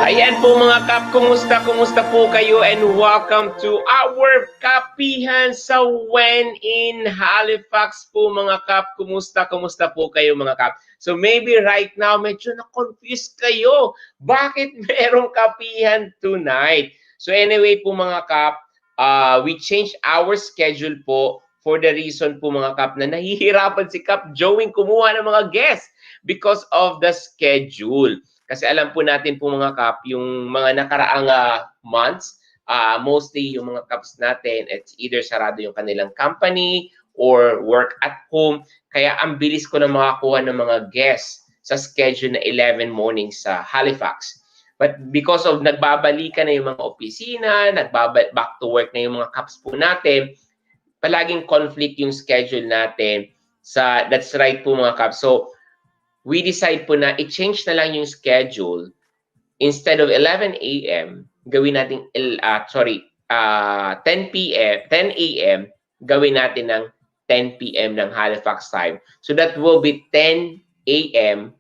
Ayan po mga kap, kumusta po kayo and welcome to our KAPehan sa When in Halifax po mga kap. Kumusta po kayo mga kap? So maybe right now medyo na-confuse kayo. Bakit merong KAPehan tonight? So anyway po mga kap, we changed our schedule po for the reason po mga kap na nahihirapan si Kap Joey kumuha ng mga guests because of the schedule. Kasi alam po natin po mga kap, yung mga nakaraang months, mostly yung mga kaps natin, it's either sarado yung kanilang company or work at home. Kaya ang bilis ko na makakuha ng mga guests sa schedule na 11 mornings sa Halifax. But because of nagbabalikan na yung mga opisina, back to work na yung mga kaps po natin, palaging conflict yung schedule natin. That's right po mga kaps. So, we decide po na i-change na lang yung schedule. Instead of 11 a.m., gawin natin 10 a.m., gawin natin ng 10 p.m. ng Halifax time. So that will be 10 a.m.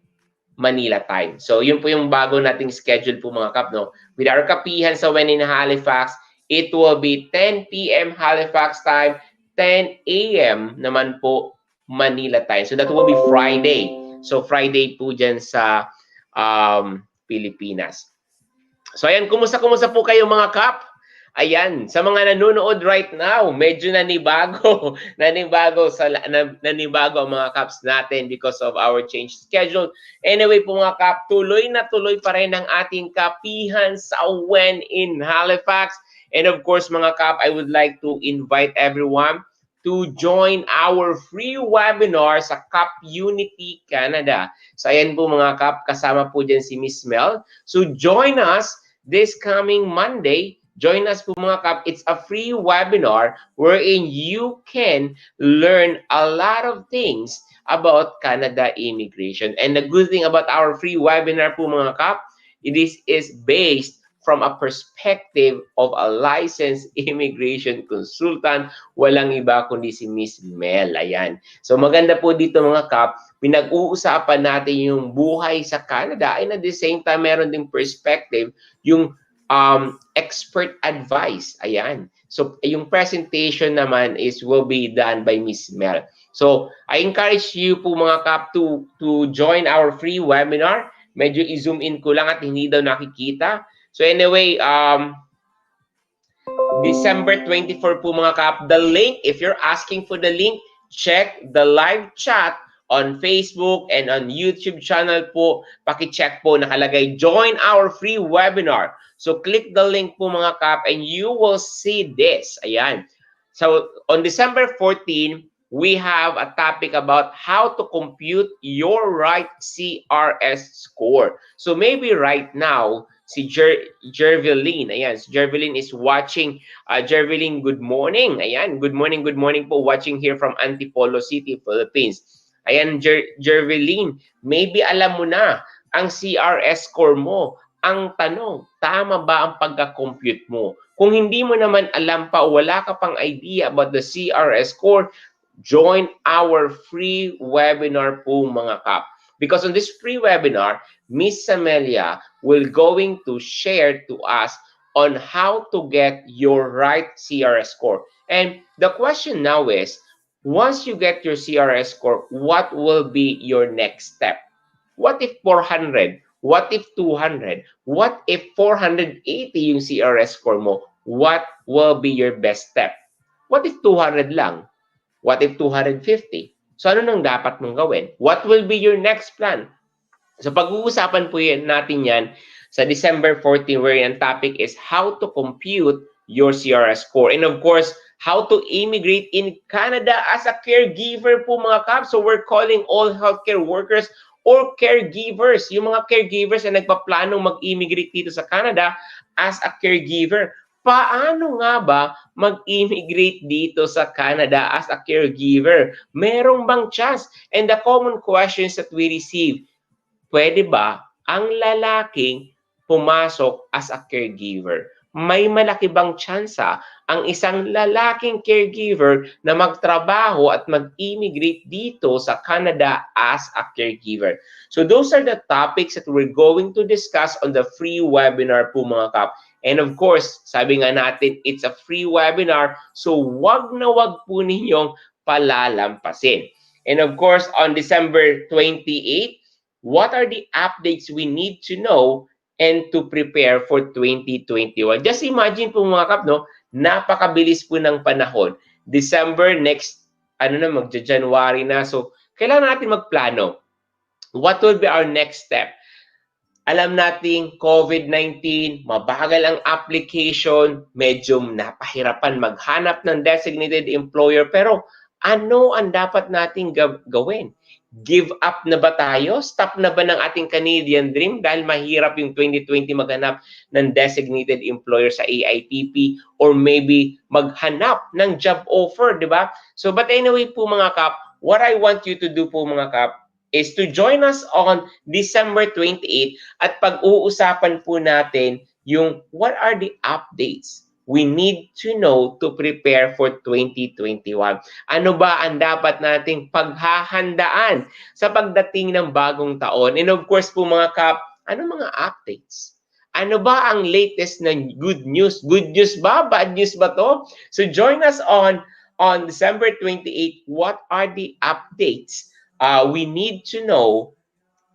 Manila time. So yun po yung bago nating schedule po mga kap, no? With our KAPehan sa When in Halifax, it will be 10 p.m. Halifax time, 10 a.m. naman po Manila time. So that will be Friday. So Friday po dyan sa Pilipinas. So ayan, kumusta po kayo mga kap? Ayan, sa mga nanonood right now, medyo nanibago ang mga kaps natin because of our change schedule. Anyway po mga kap, tuloy pa rin ang ating KAPehan sa When in Halifax. And of course mga kap, I would like to invite everyone to join our free webinar sa Kap Unity Canada. So ayan po mga kap, kasama po dyan si Miss Mel. So join us this coming Monday. Join us po mga kap. It's a free webinar wherein you can learn a lot of things about Canada immigration. And the good thing about our free webinar po mga kap, it is based from a perspective of a licensed immigration consultant. Walang iba kundi si Miss Mel. Ayan. So maganda po dito mga kap, pinag-uusapan natin yung buhay sa Canada and at the same time meron ding perspective yung expert advice. Ayan. So yung presentation naman will be done by Miss Mel. So I encourage you po mga kap to join our free webinar. Medyo i-zoom in ko lang at hindi daw nakikita. So anyway, December 24 po mga kap, the link, if you're asking for the link, check the live chat on Facebook and on YouTube channel po. Paki-check po, nakalagay, join our free webinar. So click the link po mga kap and you will see this. Ayan. So on December 14, we have a topic about how to compute your right CRS score. So maybe right now, si Jerveline. Ayan, si Jerveline is watching. Jerveline, good morning. Ayan, good morning po. Watching here from Antipolo City, Philippines. Ayan, Jerveline, maybe alam mo na ang CRS score mo. Ang tanong, tama ba ang pagka-compute mo? Kung hindi mo naman alam pa, wala ka pang idea about the CRS score, join our free webinar po mga kap. Because on this free webinar, Miss Samelia will going to share to us on how to get your right CRS score. And the question now is, once you get your CRS score, what will be your next step? What if 400? What if 200? What if 480 yung CRS score mo? What will be your best step? What if 200 lang? What if 250? So ano nang dapat mong gawin? What will be your next plan? So pag-uusapan po natin yan sa December 14 where ang topic is how to compute your CRS score. And of course, how to immigrate in Canada as a caregiver po mga kaps. So we're calling all healthcare workers or caregivers, yung mga caregivers na nagpaplanong mag-immigrate dito sa Canada as a caregiver. Paano nga ba mag-immigrate dito sa Canada as a caregiver? Merong bang chance? And the common questions that we receive, pwede ba ang lalaking pumasok as a caregiver? May malaki bang tsansa ang isang lalaking caregiver na magtrabaho at mag-immigrate dito sa Canada as a caregiver? So those are the topics that we're going to discuss on the free webinar po mga kap. And of course, sabi nga natin, it's a free webinar, so wag na wag po ninyong palalampasin. And of course, on December 28, what are the updates we need to know and to prepare for 2021? Just imagine po mga kap, no? Napakabilis po ng panahon. December, next, magja-January na. So, kailangan natin magplano. What will be our next step? Alam nating COVID-19, mabagal ang application, medyo napahirapan maghanap ng designated employer. Pero ano ang dapat nating gawin? Give up na ba tayo? Stop na ba ng ating Canadian dream dahil mahirap yung 2020 maghanap ng designated employer sa AIPP or maybe maghanap ng job offer, di ba? So but anyway po mga kap, what I want you to do po mga kap is to join us on December 28 at pag-uusapan po natin yung what are the updates we need to know to prepare for 2021. Ano ba ang dapat nating paghahandaan sa pagdating ng bagong taon? And of course po mga kap, ano mga updates? Ano ba ang latest na good news? Good news ba? Bad news ba to? So join us on December 28. What are the updates we need to know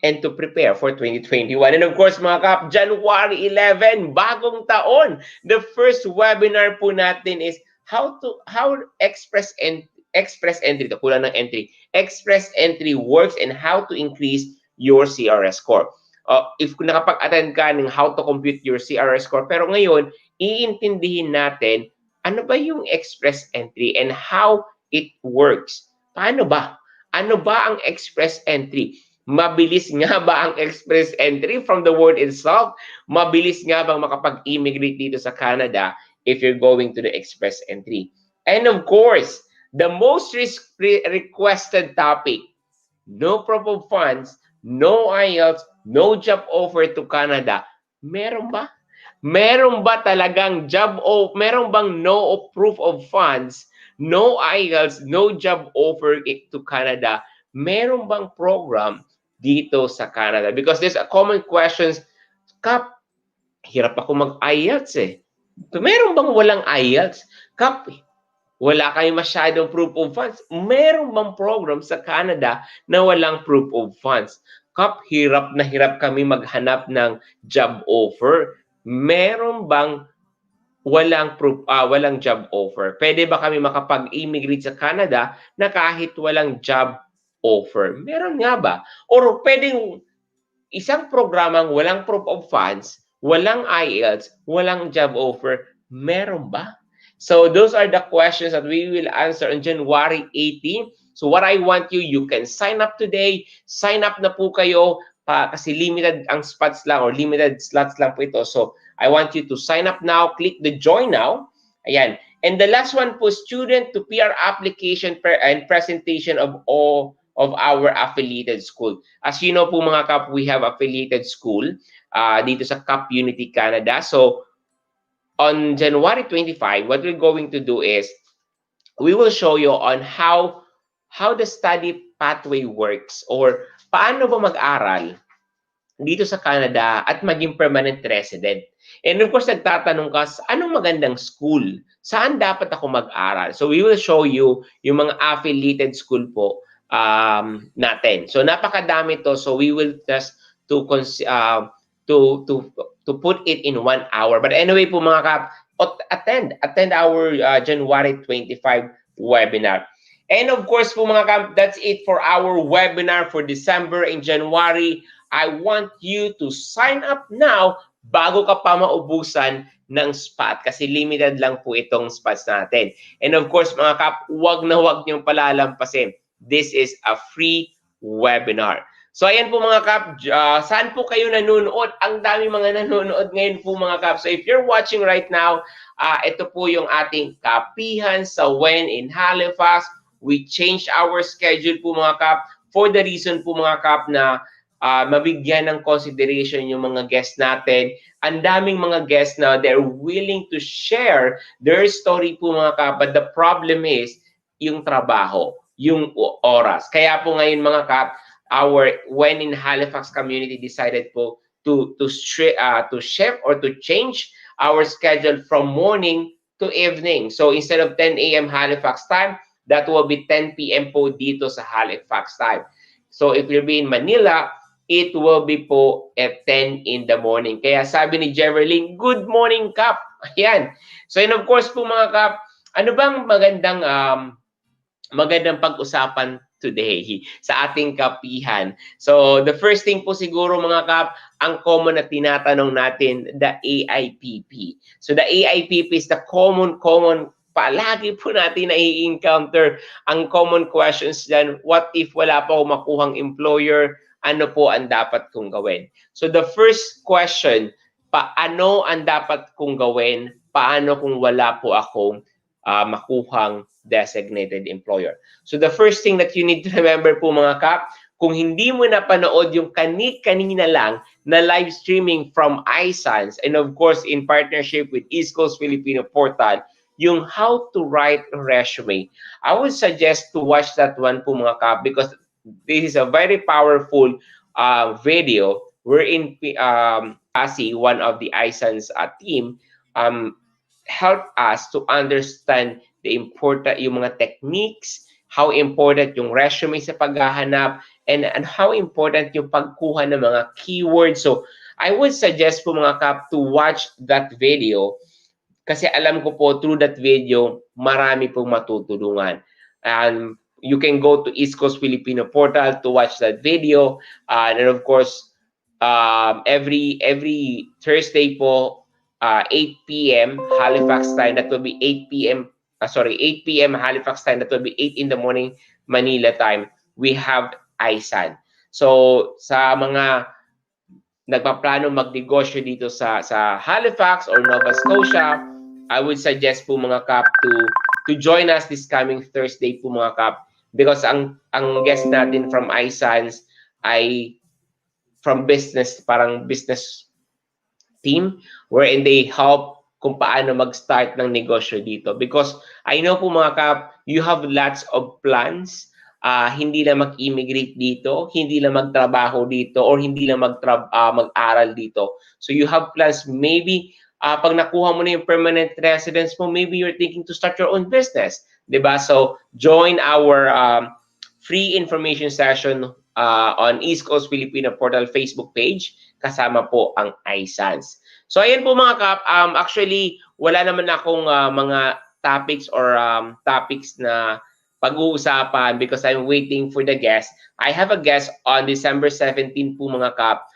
and to prepare for 2021. And of course, mga kap, January 11, bagong taon. The first webinar po natin is how express entry, kulang ng entry, express entry works and how to increase your CRS score. If nakapag-attend ka ng how to compute your CRS score, pero ngayon, iintindihin natin ano ba yung express entry and how it works. Paano ba? Ano ba ang express entry? Mabilis nga ba ang express entry from the word itself? Mabilis nga bang makapag-immigrate dito sa Canada if you're going to the express entry? And of course, the most requested topic, no proof of funds, no IELTS, no job offer to Canada. Meron ba? Meron ba talagang meron bang no proof of funds, no IELTS, no job offer to Canada? Meron bang program dito sa Canada? Because there's a common questions, Kap, hirap ako mag-IELTS eh. Meron bang walang IELTS? Kap, wala kayo masyadong proof of funds. Meron bang program sa Canada na walang proof of funds? Kap, hirap na hirap kami maghanap ng job offer. Meron bang walang job offer? Pwede ba kami makapag-immigrate sa Canada na kahit walang job offer? Meron nga ba? Or pwedeng isang programang walang proof of funds, walang IELTS, walang job offer, meron ba? So those are the questions that we will answer on January 18. So what I want you can sign up today. Sign up na po kayo kasi limited ang spots lang or limited slots lang po ito. So, I want you to sign up now. Click the join now. Ayan. And the last one po, student to PR application and presentation of all of our affiliated school. As you know po mga kap, we have affiliated school dito sa Cap Unity Canada. So, on January 25, what we're going to do is we will show you on how the study pathway works or paano ba mag-aral dito sa Canada at maging permanent resident. And of course, nagtatanong ka, anong magandang school? Saan dapat ako mag-aral? So we will show you yung mga affiliated school po natin. So napakadami to. So we will just to to put it in 1 hour. But anyway po mga kap, attend our January 25 webinar. And of course po mga kap, that's it for our webinar for December and January. I want you to sign up now bago ka pa maubusan ng spot kasi limited lang po itong spots natin. And of course mga kap, wag na wag niyong palalampasin. This is a free webinar. So ayan po mga kap, saan po kayo nanonood? Ang dami mga nanonood ngayon po mga kap. So if you're watching right now, ito po yung ating KAPehan sa WEN in Halifax. We changed our schedule po mga kap for the reason po mga kap na mabigyan ng consideration yung mga guests natin. Ang daming mga guests na they're willing to share their story po mga kap. But the problem is yung trabaho, yung oras. Kaya po ngayon mga kap, our when in Halifax community decided po to shift or to change our schedule from morning to evening. So instead of 10 a.m. Halifax time, that will be 10 p.m. po dito sa Halifax time. So if you'll be in Manila, it will be po at 10 in the morning. Kaya sabi ni Jeverling, good morning, Kap. Ayan. So, and of course po mga Kap, ano bang magandang pag-usapan today sa ating KAPehan? So, the first thing po siguro mga Kap, ang common na tinatanong natin, the AIPP. So, the AIPP is the common palagi po natin na-encounter ang common questions dyan. What if wala pa akong makuhang employer? Ano po ang dapat kong gawin? So the first question, paano ang dapat kong gawin? Paano kung wala po akong makuhang designated employer? So the first thing that you need to remember po mga kap, kung hindi mo napanood yung kanina lang na live streaming from iScience and of course in partnership with East Coast Filipino Portal, yung how to write a resume, I would suggest to watch that one po mga kap because this is a very powerful video wherein Asi, one of the iScience team, help us to understand the important yung mga techniques, how important yung resume sa paghahanap, and how important yung pagkuha ng mga keywords. So I would suggest po mga kap to watch that video kasi alam ko po through that video marami pong matutulungan. You can go to East Coast Filipino Portal to watch that video. And of course, every Thursday po, 8 p.m. Halifax time, that will be 8 p.m. 8 p.m. Halifax time, that will be 8 in the morning Manila time. We have iSan. So, sa mga nagpaplano magnegosyo dito sa Halifax or Nova Scotia, I would suggest po mga kap to join us this coming Thursday po mga kap. Because ang guest natin from iScience ay from business, parang business team wherein they help kung paano mag-start ng negosyo dito. Because I know po mga kap, you have lots of plans, hindi na mag-immigrate dito, hindi na magtrabaho dito, or hindi na mag-aral dito. So you have plans, maybe pag nakuha mo na yung permanent residence mo, maybe you're thinking to start your own business. Diba? So, join our free information session on East Coast Filipino Portal Facebook page. Kasama po ang iScience. So, ayan po mga kap. Actually, wala naman akong mga topics or topics na pag-uusapan because I'm waiting for the guest. I have a guest on December 17 po mga kap.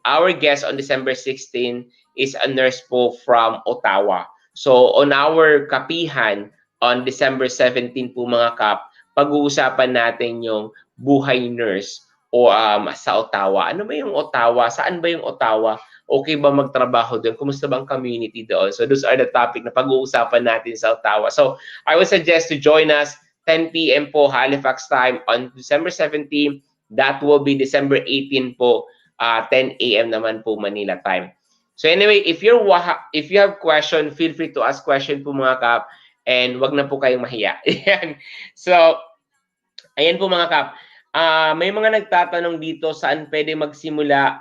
Our guest on December 16 is a nurse po from Ottawa. So, on our KAPehan, on December 17 po mga kap, pag-uusapan natin yung buhay nurse o sa Ottawa. Ano ba yung Ottawa? Saan ba yung Ottawa? Okay ba magtrabaho doon? Kumusta ba ang community doon? So those are the topic na pag-uusapan natin sa Ottawa. So I would suggest to join us 10 p.m. po Halifax time on December 17. That will be December 18 po, 10 a.m. naman po Manila time. So anyway, if you have question, feel free to ask question po mga kap, and wag na po kayong mahiya. So ayan po mga kap. May mga nagtatanong dito saan pwede magsimula.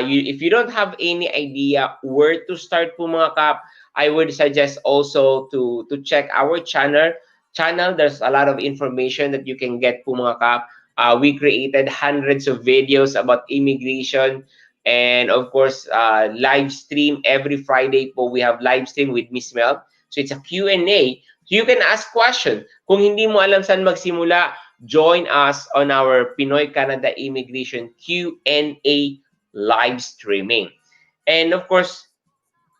If you don't have any idea where to start po mga kap, I would suggest also to check our channel. There's a lot of information that you can get po mga kap. We created hundreds of videos about immigration, and of course live stream every Friday po. We have live stream with Miss Mel. So it's a Q&A. So you can ask question. Kung hindi mo alam saan magsimula, join us on our Pinoy Canada Immigration Q&A live streaming. And of course,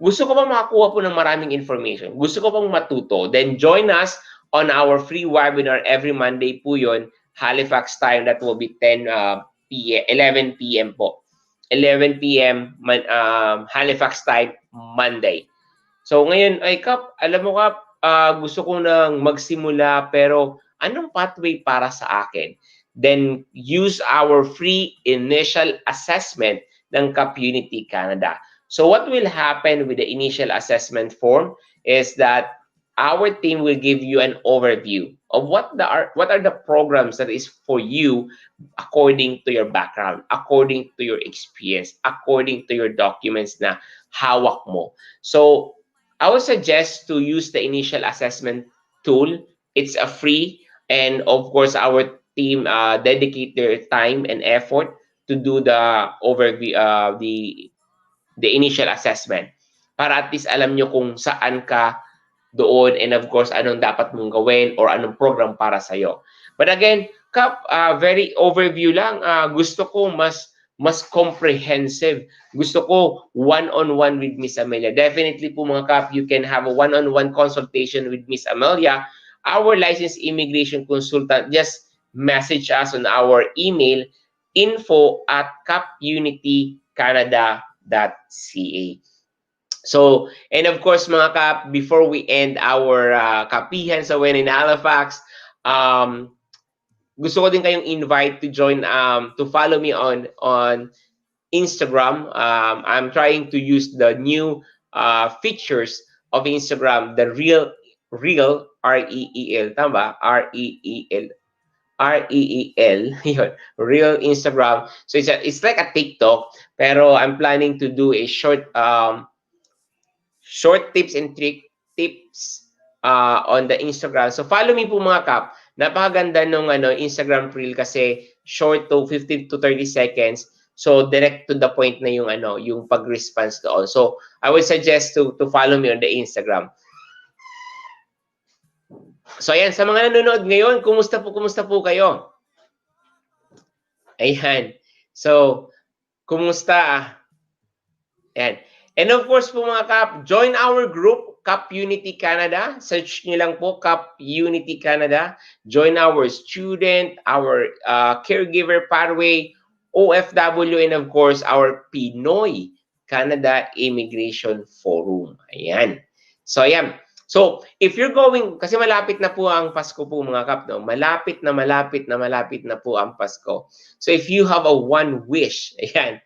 gusto ko bang makakuha po ng maraming information? Gusto ko bang matuto? Then join us on our free webinar every Monday po yun, Halifax time. That will be 11 p.m. po. 11 p.m. Halifax time, Monday. So ngayon, ay Kap, alam mo Kap, gusto ko nang magsimula pero anong pathway para sa akin? Then use our free initial assessment ng KAPehan Canada. So what will happen with the initial assessment form is that our team will give you an overview of what are the programs that is for you according to your background, according to your experience, according to your documents na hawak mo. So I would suggest to use the initial assessment tool. It's a free, and of course our team dedicate their time and effort to do the overview, the initial assessment, para at least alam nyo kung saan ka doon, and of course anong dapat mong gawin or anong program para sa'yo. But again, Kap, very overview lang. Gusto ko mas comprehensive. Gusto ko one-on-one with Miss Amelia. Definitely po mga Kap, you can have a one-on-one consultation with Miss Amelia, our licensed immigration consultant. Just message us on our email, info@capunitycanada.ca. So, and of course mga Kap, before we end our KAPehan sa When in Halifax, gusto ko din kayong invite to join, to follow me on Instagram. I'm trying to use the new features of Instagram, the real REEL, tama ba? REEL, yun, real Instagram. So it's like a TikTok, pero I'm planning to do a short tips and tips on the Instagram. So follow me po mga Kap. Napakaganda nung Instagram reel kasi short to 15 to 30 seconds. So direct to the point na yung yung pag-response doon. So I would suggest to follow me on the Instagram. So ayan, sa mga nanonood ngayon, kumusta po kayo? Ayan. So kumusta? Ayan. And of course po mga Kap, join our group, KAPehan Canada. Search nyo lang po, KAPehan Canada. Join our student, our caregiver pathway, OFW, and of course, our Pinoy Canada Immigration Forum. Ayan. So, ayan. So, if you're going, kasi malapit na po ang Pasko po mga Kap, no? Malapit na po ang Pasko. So, if you have a one wish, ayan,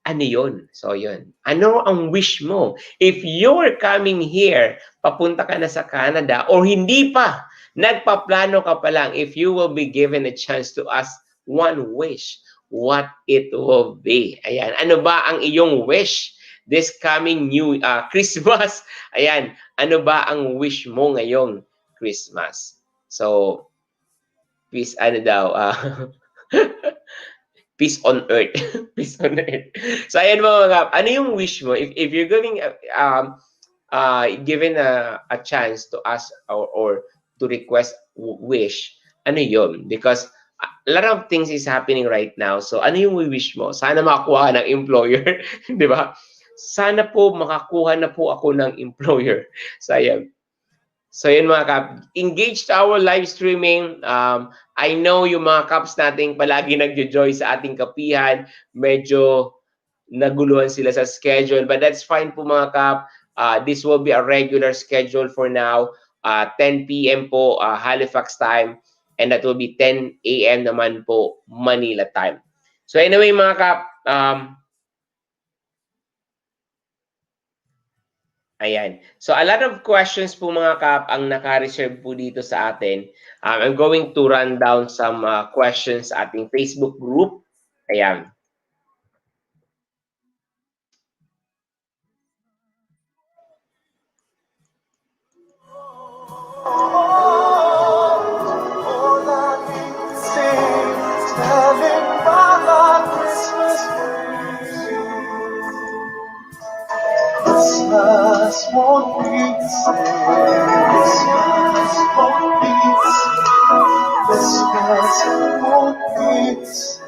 ano yun? So, yun. Ano ang wish mo? If you're coming here, papunta ka na sa Canada, or hindi pa, nagpaplano ka pa lang, if you will be given a chance to ask one wish, what it will be? Ayan. Ano ba ang iyong wish this coming new Christmas? Ayan. Ano ba ang wish mo ngayong Christmas? So, please, ano daw, peace on earth. Peace on earth. So, ayan mga Kap, ano yung wish mo? If you're giving, given a chance to ask or to request wish, ano yun? Because a lot of things is happening right now. So, ano yung wish mo? Sana makakuha ng employer. Di ba? Sana po makakuha na po ako ng employer. So, ayan. So yun mga kap, engage to our live streaming. I know yung mga kaps nating palagi nagjo-joy sa ating kapihan, medyo naguluhan sila sa schedule, but that's fine po mga kap. This will be a regular schedule for now. 10 p.m. po Halifax time, and that will be 10 a.m. naman po Manila time. So anyway mga kap, ayan. So a lot of questions po mga kap ang naka-reserve po dito sa atin. I'm going to run down some questions sa ating Facebook group. Ayan. Christmas won't be the same. Christmas won't be the same. Christmas won't be the same.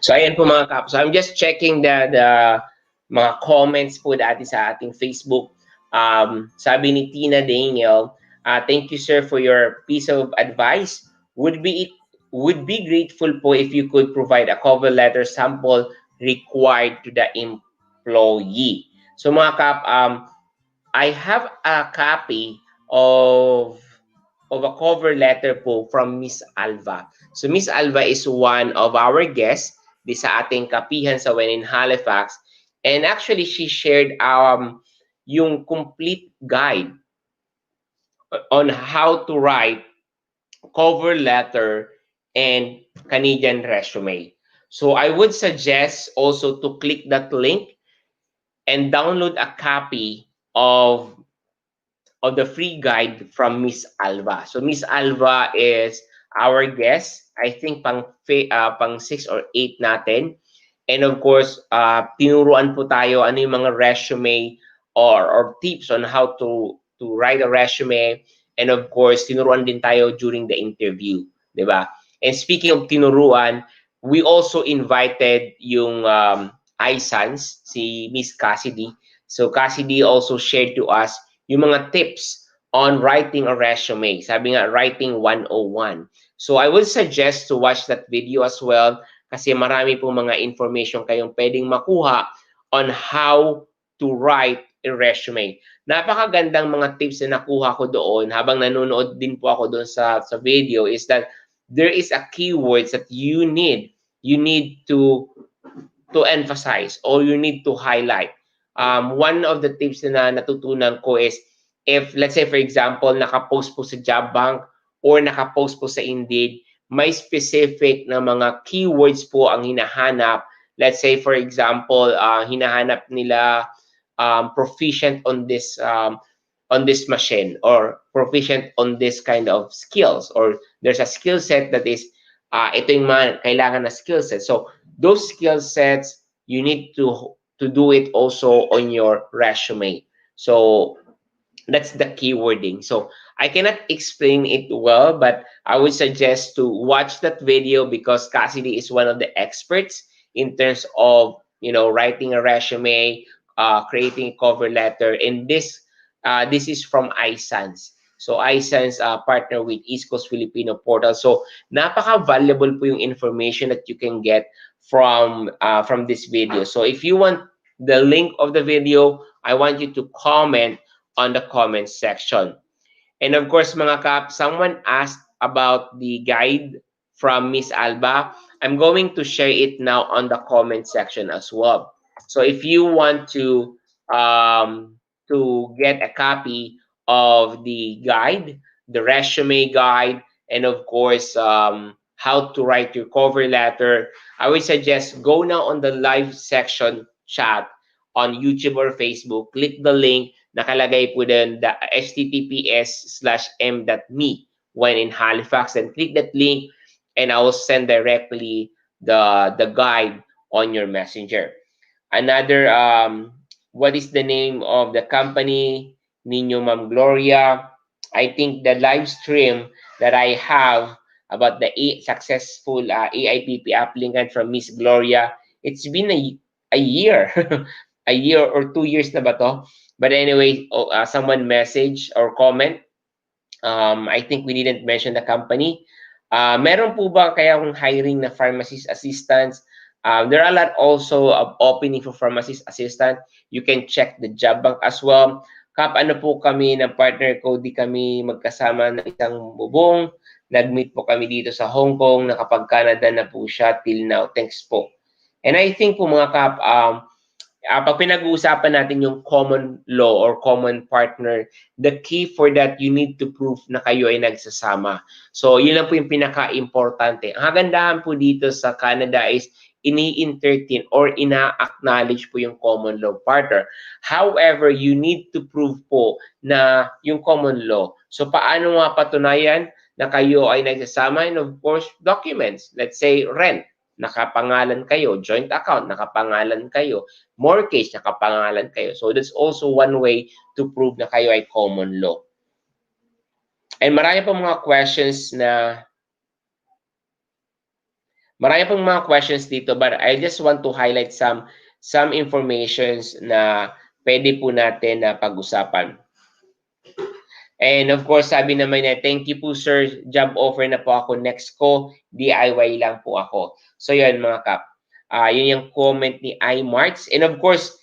So ayan po mga kap. So I'm just checking the mga comments po dati sa ating Facebook. Sabi ni Tina Daniel, thank you sir for your piece of advice. Would be grateful po if you could provide a cover letter sample required to the employee. So mga kap, I have a copy of a cover letter po from Miss Alva. So Miss Alva is one of our guests di sa ating kapihan sa When in Halifax. And actually, she shared yung complete guide on how to write cover letter and Canadian resume. So I would suggest also to click that link and download a copy of the free guide from Miss Alva. So Miss Alva is our guest. I think pang 6 or 8 natin. And of course, tinuruan po tayo ano yung mga resume or tips on how to write a resume. And of course, tinuruan din tayo during the interview, 'di ba? And speaking of tinuruan, we also invited yung iSans, si Miss Cassidy. So Cassidy also shared to us yung mga tips on writing a resume. Sabi nga, writing 101. So I would suggest to watch that video as well kasi marami pong mga information kayong pwedeng makuha on how to write a resume. Napakagandang mga tips na nakuha ko doon habang nanonood din po ako doon sa video is that there is a keywords that you need to emphasize or you need to highlight. One of the tips na natutunan ko is if, let's say for example, nakapost po sa Job Bank or nakapost po sa Indeed, may specific na mga keywords po ang hinahanap. Let's say for example, hinahanap nila proficient on this machine or proficient on this kind of skills or there's a skill set that is ito yung mga kailangan na skill set. So those skill sets you need to do it also on your resume. So that's the keywording. So I cannot explain it well, but I would suggest to watch that video because Cassidy is one of the experts in terms of writing a resume, creating a cover letter, and this is from iSans. So iSans partner with East Coast Filipino Portal. So napaka-valuable po yung information that you can get from this video. So if you want the link of the video, I want you to comment on the comment section. And of course, mga kap, someone asked about the guide from Miss Alba. I'm going to share it now on the comment section as well. So if you want to get a copy of the guide, the resume guide, and of course, how to write your cover letter, I would suggest go now on the live section chat on YouTube or Facebook. Click the link. Nakalagay po din the https/m.me when in Halifax and click that link and I will send directly the guide on your messenger. Another, what is the name of the company ninyo, Ma'am Gloria? I think the live stream that I have about the successful AIPP applicant from Miss Gloria, it's been a year, a year or 2 years na ba to? But anyway, someone message or comment. I think we didn't mention the company. Meron po ba kaya kung hiring na pharmacist assistants? There are a lot also of opening for pharmacist assistant. You can check the job bank as well. Kap, ano po kami ng partner ko, di kami magkasama ng isang bubong. Nag-meet po kami dito sa Hong Kong, nakapag-Canada na po siya till now. Thanks po. And I think po mga kap, pag pinag-uusapan natin yung common law or common partner, the key for that, you need to prove na kayo ay nagsasama. So, yun lang po yung pinaka-importante. Ang hagandahan po dito sa Canada is ini-entertain or ina-acknowledge po yung common law partner. However, you need to prove po na yung common law. So, paano nga patunayan na kayo ay nagsasama? And of course, documents. Let's say, rent. Nakapangalan kayo, joint account, nakapangalan kayo, mortgage, nakapangalan kayo. So that's also one way to prove na kayo ay common law. And marami pong mga questions dito, but I just want to highlight some informations na pwede po natin na pag-usapan. And of course, sabi naman niya, thank you po sir, job offer na po ako, next ko, DIY lang po ako. So yun mga kap, yun yung comment ni iMarts. And of course,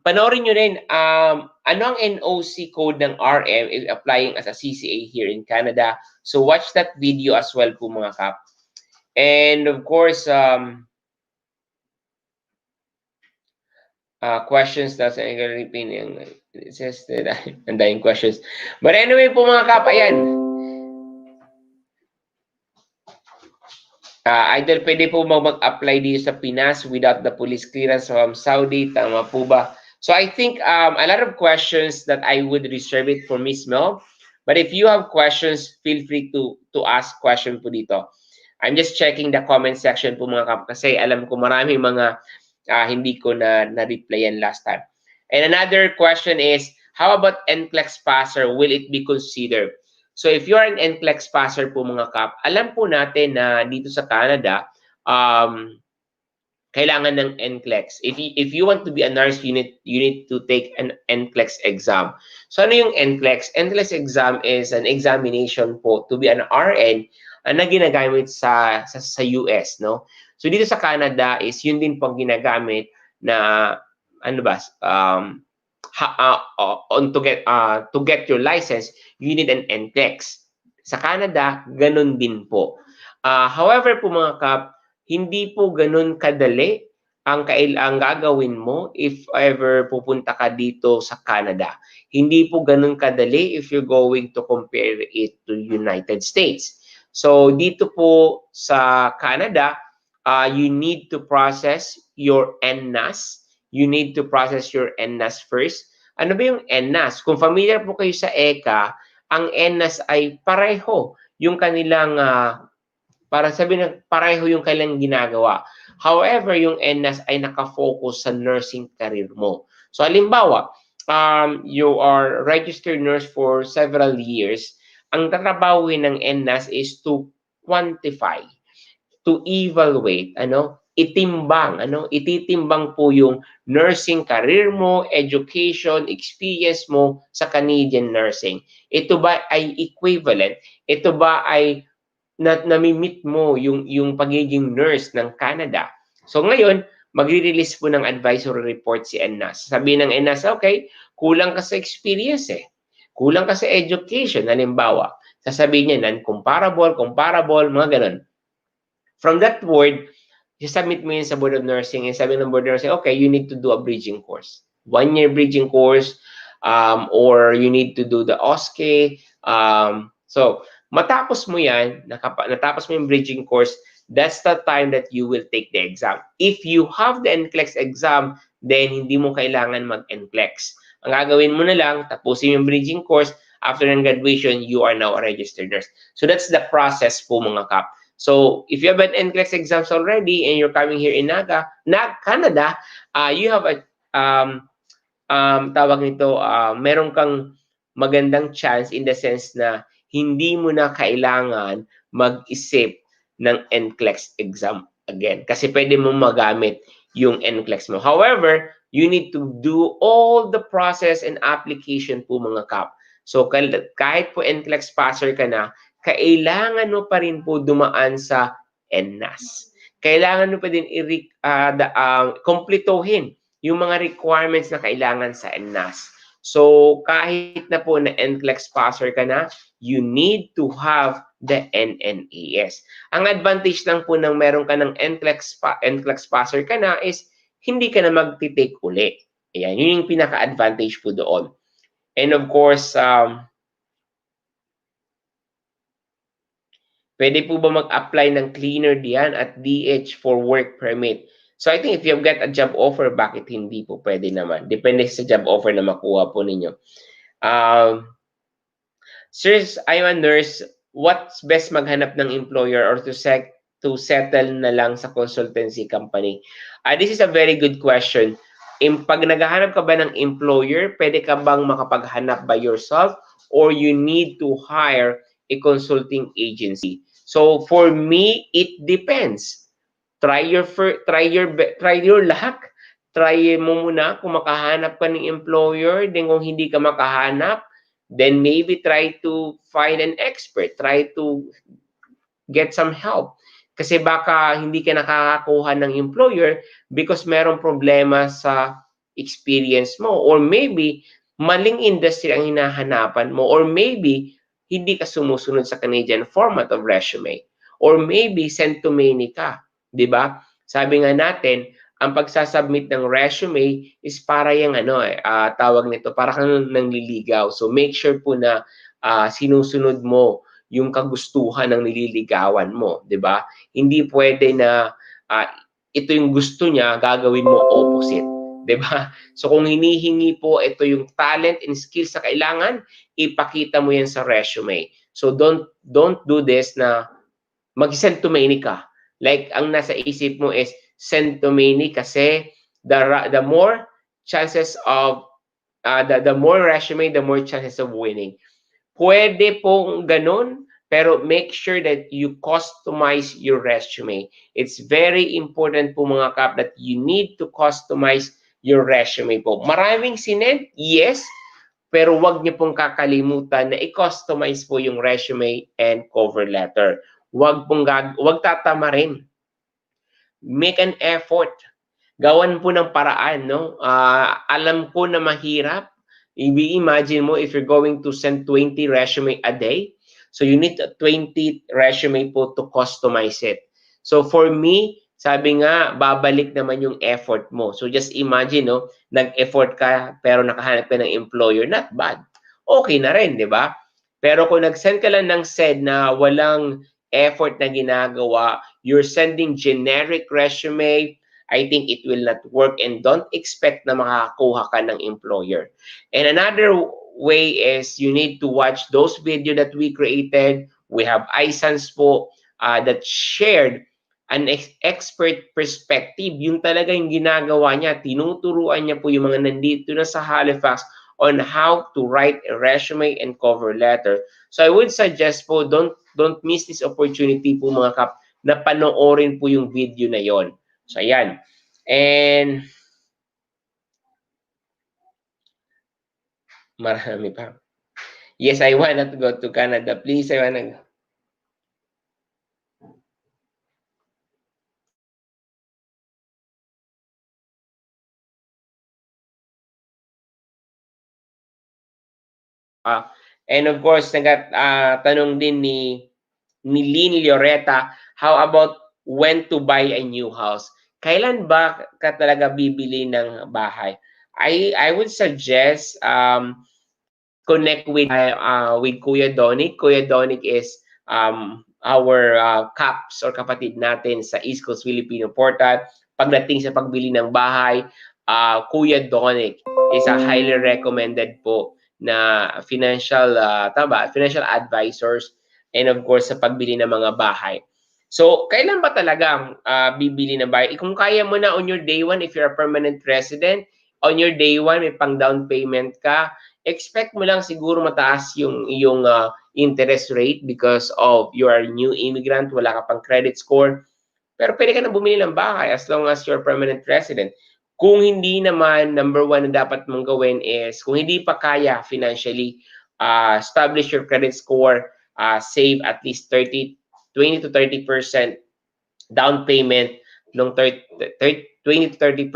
panoorin nyo rin, ano ang NOC code ng RM is applying as a CCA here in Canada. So watch that video as well po mga kap. And of course, questions that's it says that ang daming questions. But anyway po mga kap, ayan. Idol, pwede po mag-apply dito sa Pinas without the police clearance from Saudi. Tama po ba? So I think a lot of questions that I would reserve it for Miss Mel. But if you have questions, feel free to ask question po dito. I'm just checking the comment section po mga kap kasi alam ko maraming mga hindi ko na-replyan last time. And another question is, how about NCLEX passer? Will it be considered? So if you're an NCLEX passer po mga kap, alam po natin na dito sa Canada, kailangan ng NCLEX. If you want to be a nurse, you need to take an NCLEX exam. So ano yung NCLEX? NCLEX exam is an examination po to be an RN na ginagamit sa US, no? So dito sa Canada is yun din pong ginagamit na ano ba to get your license, you need an NCLEX. Sa Canada, ganun din po. However po mga kap, hindi po ganun kadali ang gagawin mo if ever pupunta ka dito sa Canada. Hindi po ganun kadali if you're going to compare it to United States. So dito po sa Canada, you need to process your NNAS. You need to process your NNAS first. Ano ba yung NNAS? Kung familiar po kayo sa ECA, ang NNAS ay pareho yung kanilang, para sabihin na pareho yung kanilang ginagawa. However, yung NNAS ay nakafocus sa nursing career mo. So, halimbawa, you are registered nurse for several years. Ang tatrabawin ng NNAS is to quantify, to evaluate, ititimbang po yung nursing career mo, education, experience mo sa Canadian nursing. Ito ba ay equivalent? Ito ba ay nami-meet mo yung pagiging nurse ng Canada? So ngayon, magre-release po ng advisory report si NNAS. Sabihin ng NNAS, okay, kulang ka sa experience kulang ka sa education, halimbawa. Sasabihin niya, non-comparable, comparable, mga ganun. From that word, submit mo yun sa Board of Nursing, and sabi ng Board of Nursing, okay, you need to do a bridging course. 1-year bridging course, or you need to do the OSCE. So, matapos mo yan, natapos mo yung bridging course, that's the time that you will take the exam. If you have the NCLEX exam, then hindi mo kailangan mag-NCLEX. Ang gagawin mo na lang, tapusin yung bridging course, after ng graduation, you are now a registered nurse. So, that's the process po mga kap. So if you have an NCLEX exams already and you're coming here in Canada, you have a tawag nito, meron kang magandang chance in the sense na hindi mo na kailangan mag-isip ng NCLEX exam again. Kasi pwede mo magamit yung NCLEX mo. However, you need to do all the process and application po mga kap. So kahit po NCLEX passer ka na, kailangan mo pa rin po dumaan sa NNAS. Kailangan mo pa din kumplituhin yung mga requirements na kailangan sa NNAS. So, kahit na po na NCLEX passer ka na, you need to have the NNAS. Ang advantage lang po ng meron ka ng NCLEX passer ka na is hindi ka na magtitake uli. Ayan, yun yung pinaka-advantage po doon. And of course, pwede po ba mag-apply ng cleaner diyan at DH for work permit? So I think if you've got a job offer, bakit hindi po pwede naman? Depende sa job offer na makuha po ninyo. Sirs, I'm a nurse. What's best maghanap ng employer or to settle na lang sa consultancy company? This is a very good question. Pag naghahanap ka ba ng employer, pwede ka bang makapaghanap by yourself or you need to hire a consulting agency? So for me, it depends. Try your luck. Try mo muna kung makahanap ka ng employer. Then kung hindi ka makahanap, then maybe try to find an expert. Try to get some help. Kasi baka hindi ka nakakakuha ng employer because merong problema sa experience mo. Or maybe maling industry ang hinahanapan mo. Or maybe hindi ka sumusunod sa Canadian format of resume. Or maybe sent to many ka. 'Di ba? Sabi nga natin, ang pagsasubmit ng resume is para yung tawag nito, para kang nangliligaw. So make sure po na sinusunod mo yung kagustuhan ng nililigawan mo, 'di ba? Hindi pwede na ito yung gusto niya, gagawin mo opposite, 'di ba? So kung hinihingi po ito yung talent and skills na kailangan, ipakita mo yan sa resume. So don't do this na mag-send to many ka. Like, ang nasa isip mo is send to many kasi the more chances of, the more resume, the more chances of winning. Pwede pong ganun, pero make sure that you customize your resume. It's very important po mga kap that you need to customize your resume po. Maraming sinend? Yes. Pero wag niyo pong kakalimutan na i-customize po yung resume and cover letter. Wag tatama rin. Make an effort. Gawan po ng paraan, no? Alam ko na mahirap. Imagine mo if you're going to send 20 resume a day. So you need 20 resume po to customize it. So for me, sabi nga, babalik naman yung effort mo. So just imagine, no? Nag-effort ka pero nakahanap ka ng employer, not bad. Okay na rin, di ba? Pero kung nag-send ka lang ng said na walang effort na ginagawa, you're sending generic resume, I think it will not work and don't expect na makakuha ka ng employer. And another way is you need to watch those video that we created. We have iSans po that shared an expert perspective. Yung talaga yung ginagawa niya, tinuturuan niya po yung mga nandito na sa Halifax on how to write a resume and cover letter. So I would suggest po, don't miss this opportunity po mga kap, na panoorin po yung video na yon. So ayan. And marami pa. Yes, I wanna to go to Canada. Please, I wanna. And of course, tanong din ni Lynn Lloreta, how about when to buy a new house? Kailan ba ka talaga bibili ng bahay? I would suggest connect with Kuya Donic. Kuya Donic is our caps or kapatid natin sa East Coast Filipino Portal. Pagdating sa pagbili ng bahay, Kuya Donic is a highly recommended po na financial advisors and of course sa pagbili ng mga bahay. So, kailan ba talaga bibili ng bahay? Kung kaya mo na on your day one, if you're a permanent resident, on your day one, may pang down payment ka, expect mo lang siguro mataas yung interest rate because of you are new immigrant, wala ka pang credit score. Pero pwede ka na bumili ng bahay as long as you're a permanent resident. Kung hindi naman, number one na dapat mong gawin is, kung hindi pa kaya financially, establish your credit score, save at least 20 to 30% down payment, ng 20 to 30%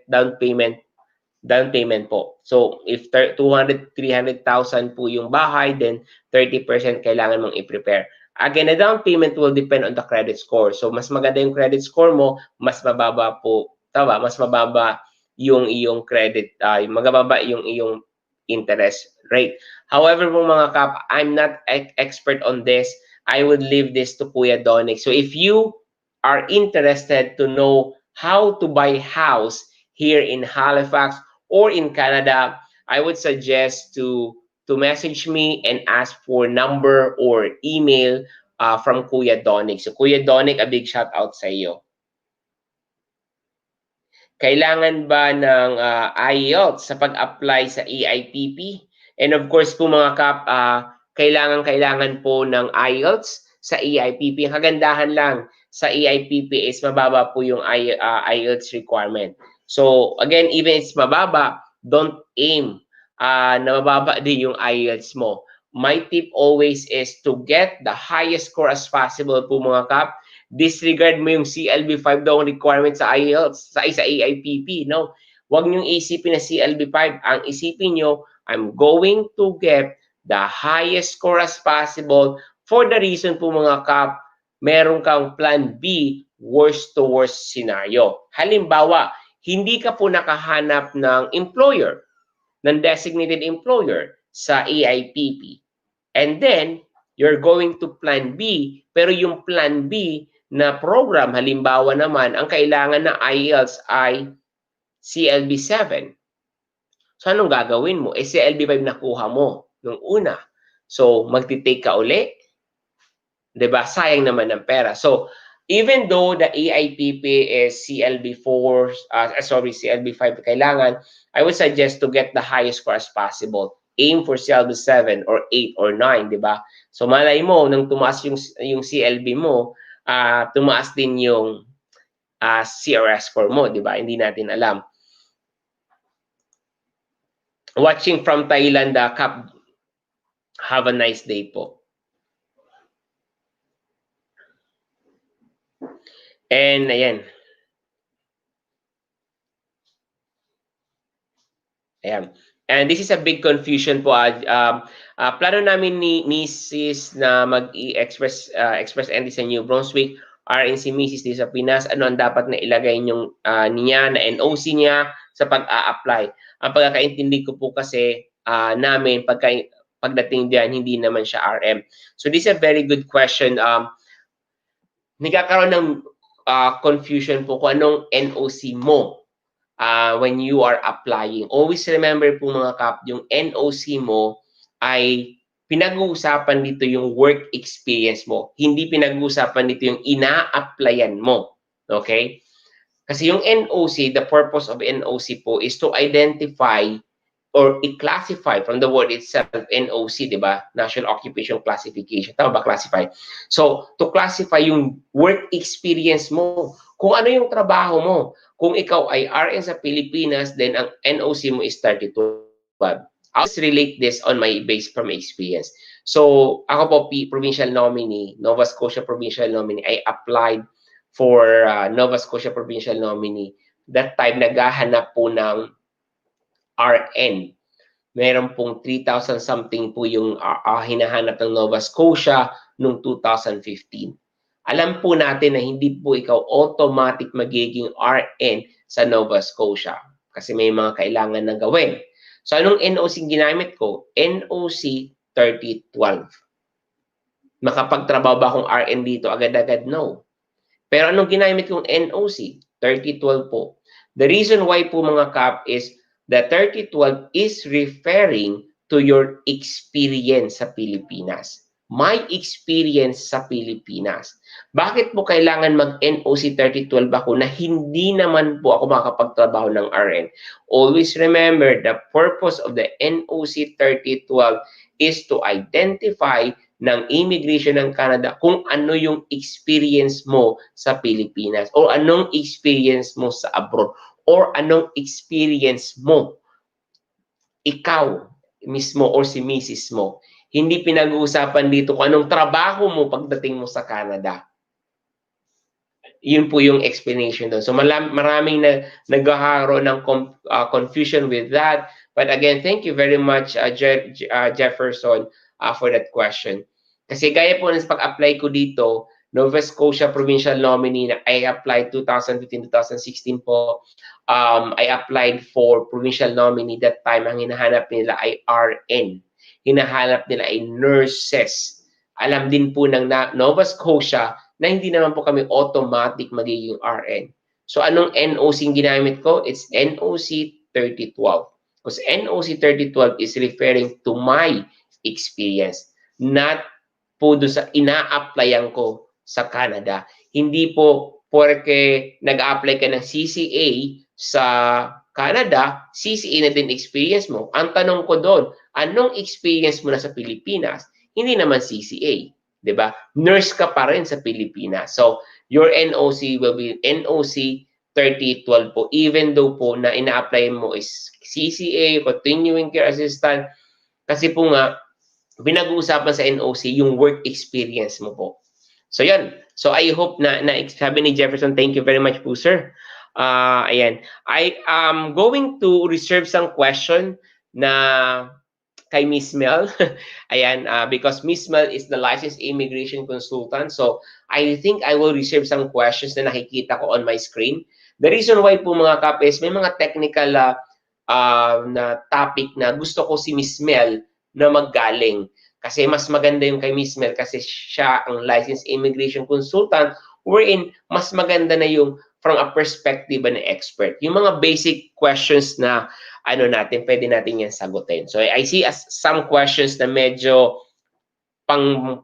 down payment po. So, if 200, 300,000 po yung bahay, then 30% kailangan mong i-prepare. Again, the down payment will depend on the credit score. So, mas maganda yung credit score mo, mas mababa po, tama, mas mababa yung iyong credit, magababa yung iyong interest rate. However, po mga kap, I'm not expert on this. I would leave this to Kuya Donick. So, if you are interested to know how to buy house here in Halifax, or in Canada, I would suggest to message me and ask for number or email from Kuya Donick. So Kuya Donick, a big shout out sa iyo. Kailangan ba ng IELTS sa pag-apply sa EIPP? And of course po mga kap, kailangan po ng IELTS sa EIPP. Ang kagandahan lang sa EIPP is mababa po yung IELTS requirement. So again, even it's mababa, don't aim na mababa din yung IELTS mo. My tip always is to get the highest score as possible po mga kap. Disregard mo yung CLB5 daw ang requirement sa IELTS, sa AIPP, no? Huwag niyong isipin na CLB5. Ang isipin niyo, I'm going to get the highest score as possible for the reason po mga kap, meron kang plan B, worst to worst scenario. Halimbawa, hindi ka po nakahanap ng employer, ng designated employer sa AIPP. And then, you're going to plan B, pero yung plan B na program, halimbawa naman, ang kailangan na IELTS ay CLB7. So, anong gagawin mo? CLB5 nakuha mo nung una. So, magti-take ka uli. 'Di ba? Sayang naman ng pera. So, even though the AIPP is CLB4, CLB5 kailangan, I would suggest to get the highest score as possible. Aim for CLB7 or 8 or 9, 'di ba? So malay mo nang tumaas yung CLB mo, tumaas din yung CRS score mo, 'di ba? Hindi natin alam. Watching from Thailand, Kap, have a nice day po. And ayan. Ayan. And this is a big confusion po. Plano namin ni Mrs. na mag-express entry sa New Brunswick, RN si Mrs. dito sa Pinas. Ano ang dapat na ilagay niya na NOC niya sa pag-a-apply? Ang pagkakaintindi ko po kasi namin, pagdating diyan, hindi naman siya RM. So this is a very good question. Nagkakaroon ng confusion po kung anong NOC mo when you are applying. Always remember po mga kap, yung NOC mo ay pinag-uusapan dito yung work experience mo. Hindi pinag-uusapan dito yung ina-applyan mo. Okay? Kasi yung NOC, the purpose of NOC po is to identify or i-classify from the word itself, NOC, di ba? National Occupation Classification. Tama ba, classify? So, to classify yung work experience mo, kung ano yung trabaho mo. Kung ikaw ay RN sa Pilipinas, then ang NOC mo is 32. I'll just relate this on my base from experience. So, ako po, provincial nominee, Nova Scotia provincial nominee, I applied for Nova Scotia provincial nominee. That time, naghahanap po ng RN. Meron pong 3,000 something po yung hinahanap ng Nova Scotia noong 2015. Alam po natin na hindi po ikaw automatic magiging RN sa Nova Scotia kasi may mga kailangan na gawin. So anong NOC ginamit ko? NOC 3012. Makapagtrabaho ba akong RN dito agad-agad? No. Pero anong ginamit kong NOC? 3012 po. The reason why po mga kap is the 3012 is referring to your experience sa Pilipinas. my experience sa Pilipinas. Bakit po kailangan mag-NOC 3012 ako na hindi naman po ako makakapagtrabaho ng RN? Always remember, the purpose of the NOC 3012 is to identify ng immigration ng Canada kung ano yung experience mo sa Pilipinas or anong experience mo sa abroad or anong experience mo ikaw mismo or si misis mo. Hindi pinag-uusapan dito kung anong trabaho mo pagdating mo sa Canada. Yun po yung explanation doon. So maraming nagkakaroon ng confusion with that. But again, thank you very much, Jefferson, for that question. Kasi gaya po ng pag-apply ko dito, Nova Scotia Provincial Nominee, I applied 2015-2016 po. I applied for provincial nominee that time. Ang hinahanap nila ay RN. Hinahanap nila ay nurses. Alam din po ng Nova Scotia na hindi naman po kami automatic magiging RN. So anong NOC ginamit ko? It's NOC 3012. Because NOC 3012 is referring to my experience, not po doon sa ina-applyan ko sa Canada. Hindi po porque nag-apply ka ng CCA sa Canada, CCA na din experience mo. Ang tanong ko doon, anong experience mo na sa Pilipinas? Hindi naman CCA. 'Di ba? Nurse ka pa rin sa Pilipinas. So, your NOC will be NOC 3012 po. Even though po na ina-apply mo is CCA, Continuing Care Assistant, kasi po nga, pinag-uusapan sa NOC yung work experience mo po. So, yan. So, I hope na sabi ni Jefferson, thank you very much po, sir. Ayan. I am going to reserve some question na kay Miss Mel. Ayan, because Miss Mel is the licensed immigration consultant. So, I think I will reserve some questions na nakikita ko on my screen. The reason why po mga kapes, may mga technical na topic na gusto ko si Miss Mel na maggaling. Kasi mas maganda yung kay Miss Mel kasi siya ang licensed immigration consultant wherein mas maganda na yung from a perspective ng expert. Yung mga basic questions na pwede natin yan sagutin. So I see some questions na medyo pang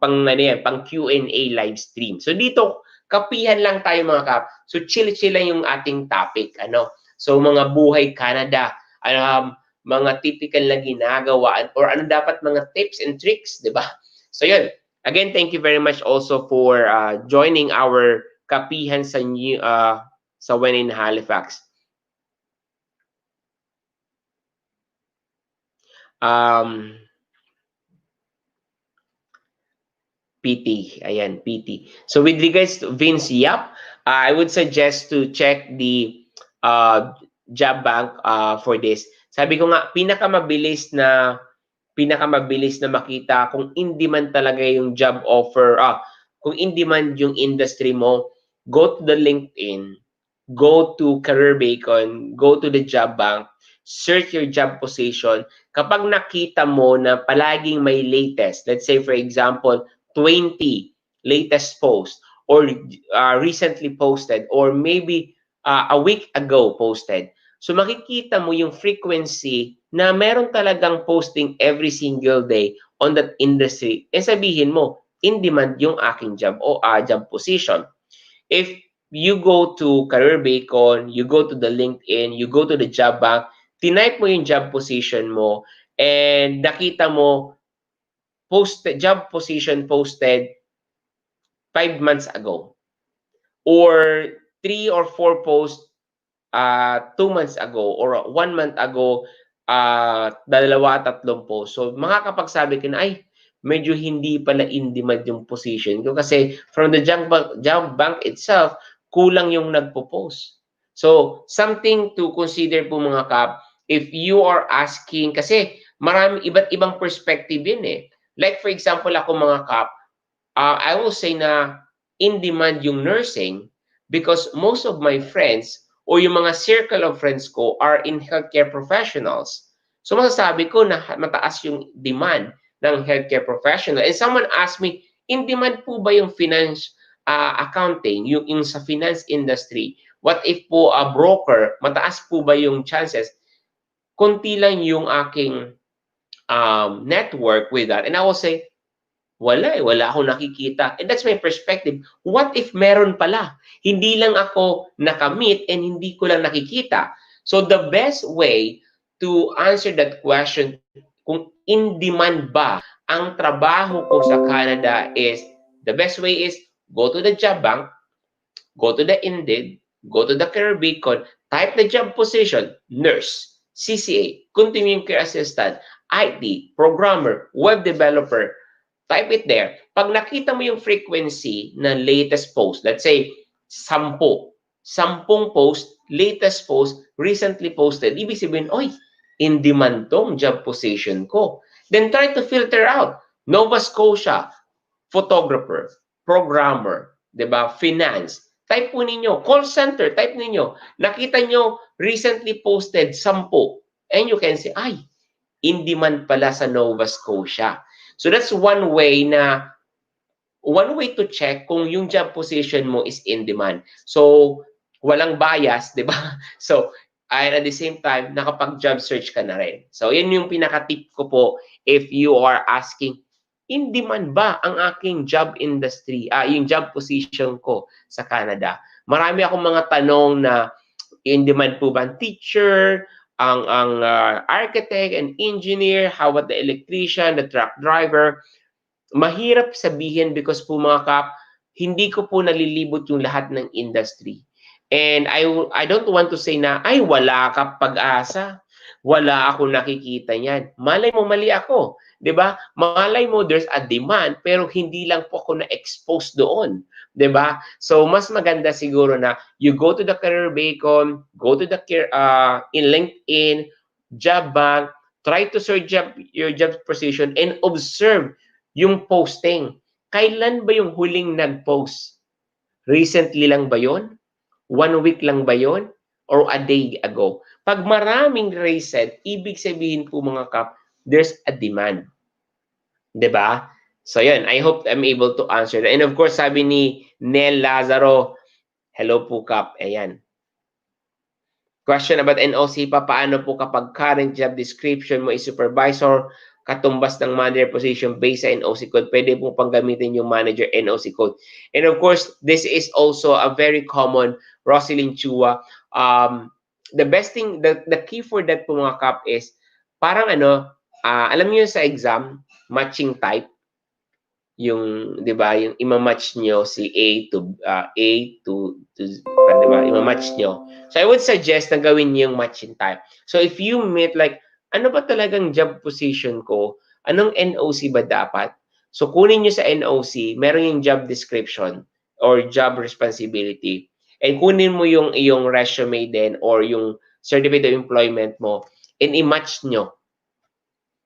Q&A live stream. So dito, kapihan lang tayo mga kap. So chill-chill lang yung ating topic. So mga buhay Canada, mga typical na ginagawa or ano dapat mga tips and tricks, di ba? So yun. Again, thank you very much also for joining our kapihan sa When in Halifax. PT. Ayan, PT. So with regards to Vince Yap, I would suggest to check the job bank for this. Sabi ko nga, pinakamabilis na makita kung in demand talaga yung job offer, kung in demand yung industry mo, go to the LinkedIn, go to Career Beacon, go to the job bank, search your job position. Kapag nakita mo na palaging may latest, let's say for example, 20 latest post or recently posted or maybe a week ago posted. So makikita mo yung frequency na meron talagang posting every single day on that industry. Sabihin mo, in demand yung aking job o job position. If you go to Career Beacon, you go to the LinkedIn, you go to the job bank, tinype mo yung job position mo and nakita mo job position posted 5 months ago or 3 or 4 posts 2 months ago or 1 month ago, 2-3 posts. So makakapagsabi ka na, ay, medyo hindi pala in demand yung position ko kasi from the job bank itself, kulang yung nagpo-post. So something to consider po mga kap, if you are asking, kasi marami iba't ibang perspective yun eh. Like for example, ako mga kap, I will say na in demand yung nursing because most of my friends o yung mga circle of friends ko are in healthcare professionals. So masasabi ko na mataas yung demand ng healthcare professional. And someone asked me, in demand po ba yung finance accounting, yung sa finance industry? What if po a broker, mataas po ba yung chances? Kunti lang yung aking network with that. And I will say, Wala eh, wala akong nakikita. And that's my perspective. What if meron pala? Hindi lang ako nakamit and hindi ko lang nakikita. So the best way to answer that question, kung in demand ba ang trabaho ko sa Canada, is the best way is go to the job bank, go to the Indeed, go to the career beacon, type the job position, nurse, CCA, continuing care assistant, IT, programmer, web developer, type it there. Pag nakita mo yung frequency ng latest post, let's say, 10 post, latest post, recently posted, ibig sabihin, oy, in demand tong job position ko. Then try to filter out Nova Scotia, photographer, programmer, 'di ba? Finance. Type po ninyo, call center, type ninyo. Nakita nyo recently posted 10. And you can say, ay, in demand pala sa Nova Scotia. So that's one way to check kung yung job position mo is in demand. So walang bias, 'di ba? So and at the same time, nakapag-job search ka na rin. So yun yung pinaka-tip ko po if you are asking, in demand ba ang aking job industry, yung job position ko sa Canada? Marami akong mga tanong na in demand po ba ang teacher, ang architect and engineer, how about the electrician, the truck driver? Mahirap sabihin because po mga kap, hindi ko po nalilibot yung lahat ng industry. And I don't want to say na, ay, wala ka pag-asa. Wala ako nakikita niyan. Malay mo, mali ako. 'Di ba? Malay mo, there's a demand, pero hindi lang po ako na-expose doon. 'Di ba? So, mas maganda siguro na you go to the career beacon, go to the in LinkedIn, job bank, try to search your job position and observe yung posting. Kailan ba yung huling nag-post? Recently lang ba yon? 1 week lang ba yon? Or a day ago? Pag maraming recent, ibig sabihin po mga kap, there's a demand. 'Di ba? So yun, I hope I'm able to answer that. And of course, sabi ni Nel Lazaro, hello po kap. Ayan. Question about NOC pa, paano po kapag current job description mo is supervisor, katumbas ng manager position based sa NOC code, pwede po pang gamitin yung manager NOC code. And of course, this is also a very common, Roselyn Chua. The best thing, the key for that po mga kap is, parang alam niyo sa exam, matching type, yung 'di ba yung ima-match nyo si A to 'di ba ima-match nyo. So I would suggest na gawin niyo yung matching type. So if you meet like ano ba talagang job position ko, anong NOC ba dapat, so kunin niyo sa NOC, meron yung job description or job responsibility, and kunin mo yung iyong resume din or yung certificate of employment mo and i-match nyo.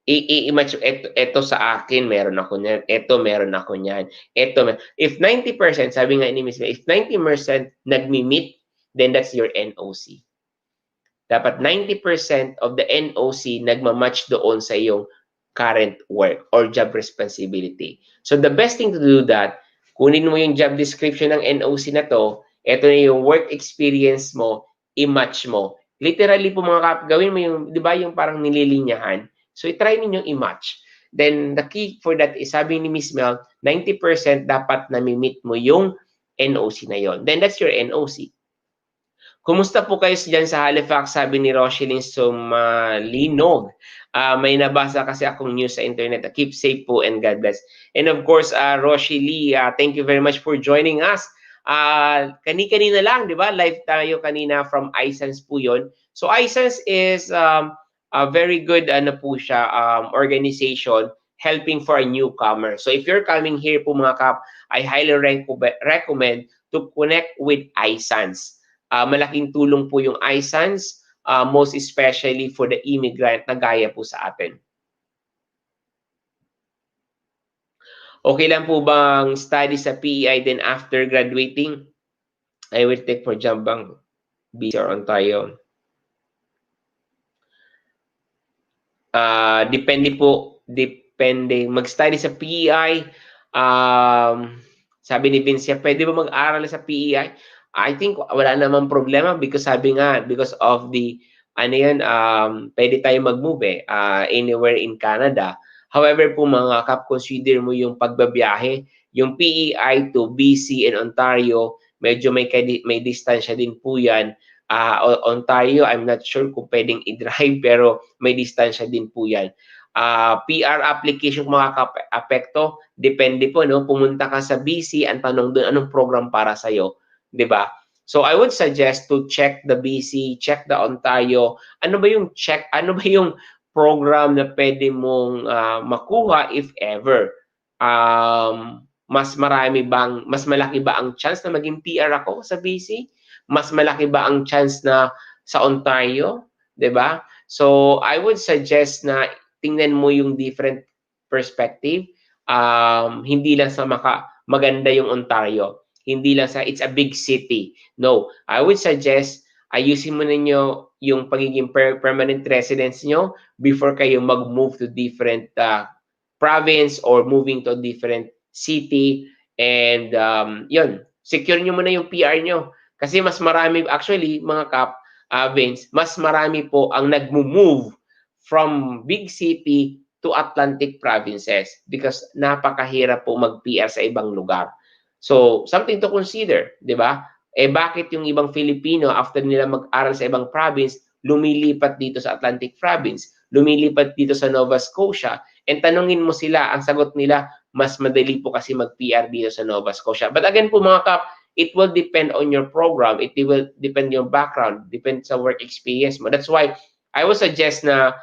I-match, eto sa akin, meron ako niyan. Eto, meron ako niyan. Eto, if 90%, sabi nga ni Miss, if 90% nagmi-meet, then that's your NOC. Dapat 90% of the NOC nagmamatch doon sa iyong current work or job responsibility. So the best thing to do that, kunin mo yung job description ng NOC na to, eto na yung work experience mo, i-match mo. Literally po mga kap, gawin mo yung, di ba yung parang nililinyahan? So, i-try ninyong i-match. Then, the key for that is, sabi ni Miss Mel, 90% dapat na-meet mo yung NOC na yon. Then, that's your NOC. Kumusta po kayo dyan sa Halifax? Sabi ni Roselyn Sumalinog. May nabasa kasi akong news sa internet. Keep safe po and God bless. And of course, Roselyn, thank you very much for joining us. Kani-kanina lang, di ba? Live tayo kanina from iSense po yun. So, iSense is a very good po siya, organization helping for a newcomer. So if you're coming here po mga kap, I highly recommend to connect with iSense. Malaking tulong po yung iSense, most especially for the immigrant na gaya po sa atin. Okay lang po bang study sa PEI then after graduating? I will take for job bank, BC or Ontario. Depende po, mag-study sa PEI. Sabi ni Vince, pwede ba mag-aral sa PEI? I think wala namang problema because sabi nga, because of the, pwede tayo mag-move anywhere in Canada. However po mga kap, consider mo yung pagbabiyahe, yung PEI to BC and Ontario, medyo may distansya din po yan. Ontario, I'm not sure kung pwedeng i-drive pero may distansya din po yan. PR application kung makaka-apekto, depende po, no? Pumunta ka sa BC, ang tanong doon, anong program para sa'yo? 'Di ba? So I would suggest to check the BC, check the Ontario. Ano ba yung program na pwede mong makuha if ever? Mas malaki ba ang chance na maging PR ako sa BC? Mas malaki ba ang chance na sa Ontario? 'Di ba? So I would suggest na tingnan mo yung different perspective. Hindi lang sa maganda yung Ontario. Hindi lang sa it's a big city. No, I would suggest ayusin mo ninyo yung pagiging permanent residence nyo before kayo mag-move to different province or moving to a different city. And yun, secure nyo muna yung PR nyo. Kasi mas marami, actually, mga kap, Vince, mas marami po ang nag-move from big city to Atlantic provinces because napakahirap po mag-PR sa ibang lugar. So, something to consider, di ba? Bakit yung ibang Filipino, after nila mag-aral sa ibang province, lumilipat dito sa Atlantic province, lumilipat dito sa Nova Scotia, and tanungin mo sila, ang sagot nila, mas madali po kasi mag-PR dito sa Nova Scotia. But again po mga kap, it will depend on your program, it will depend on your background, depend sa work experience mo. That's why I would suggest na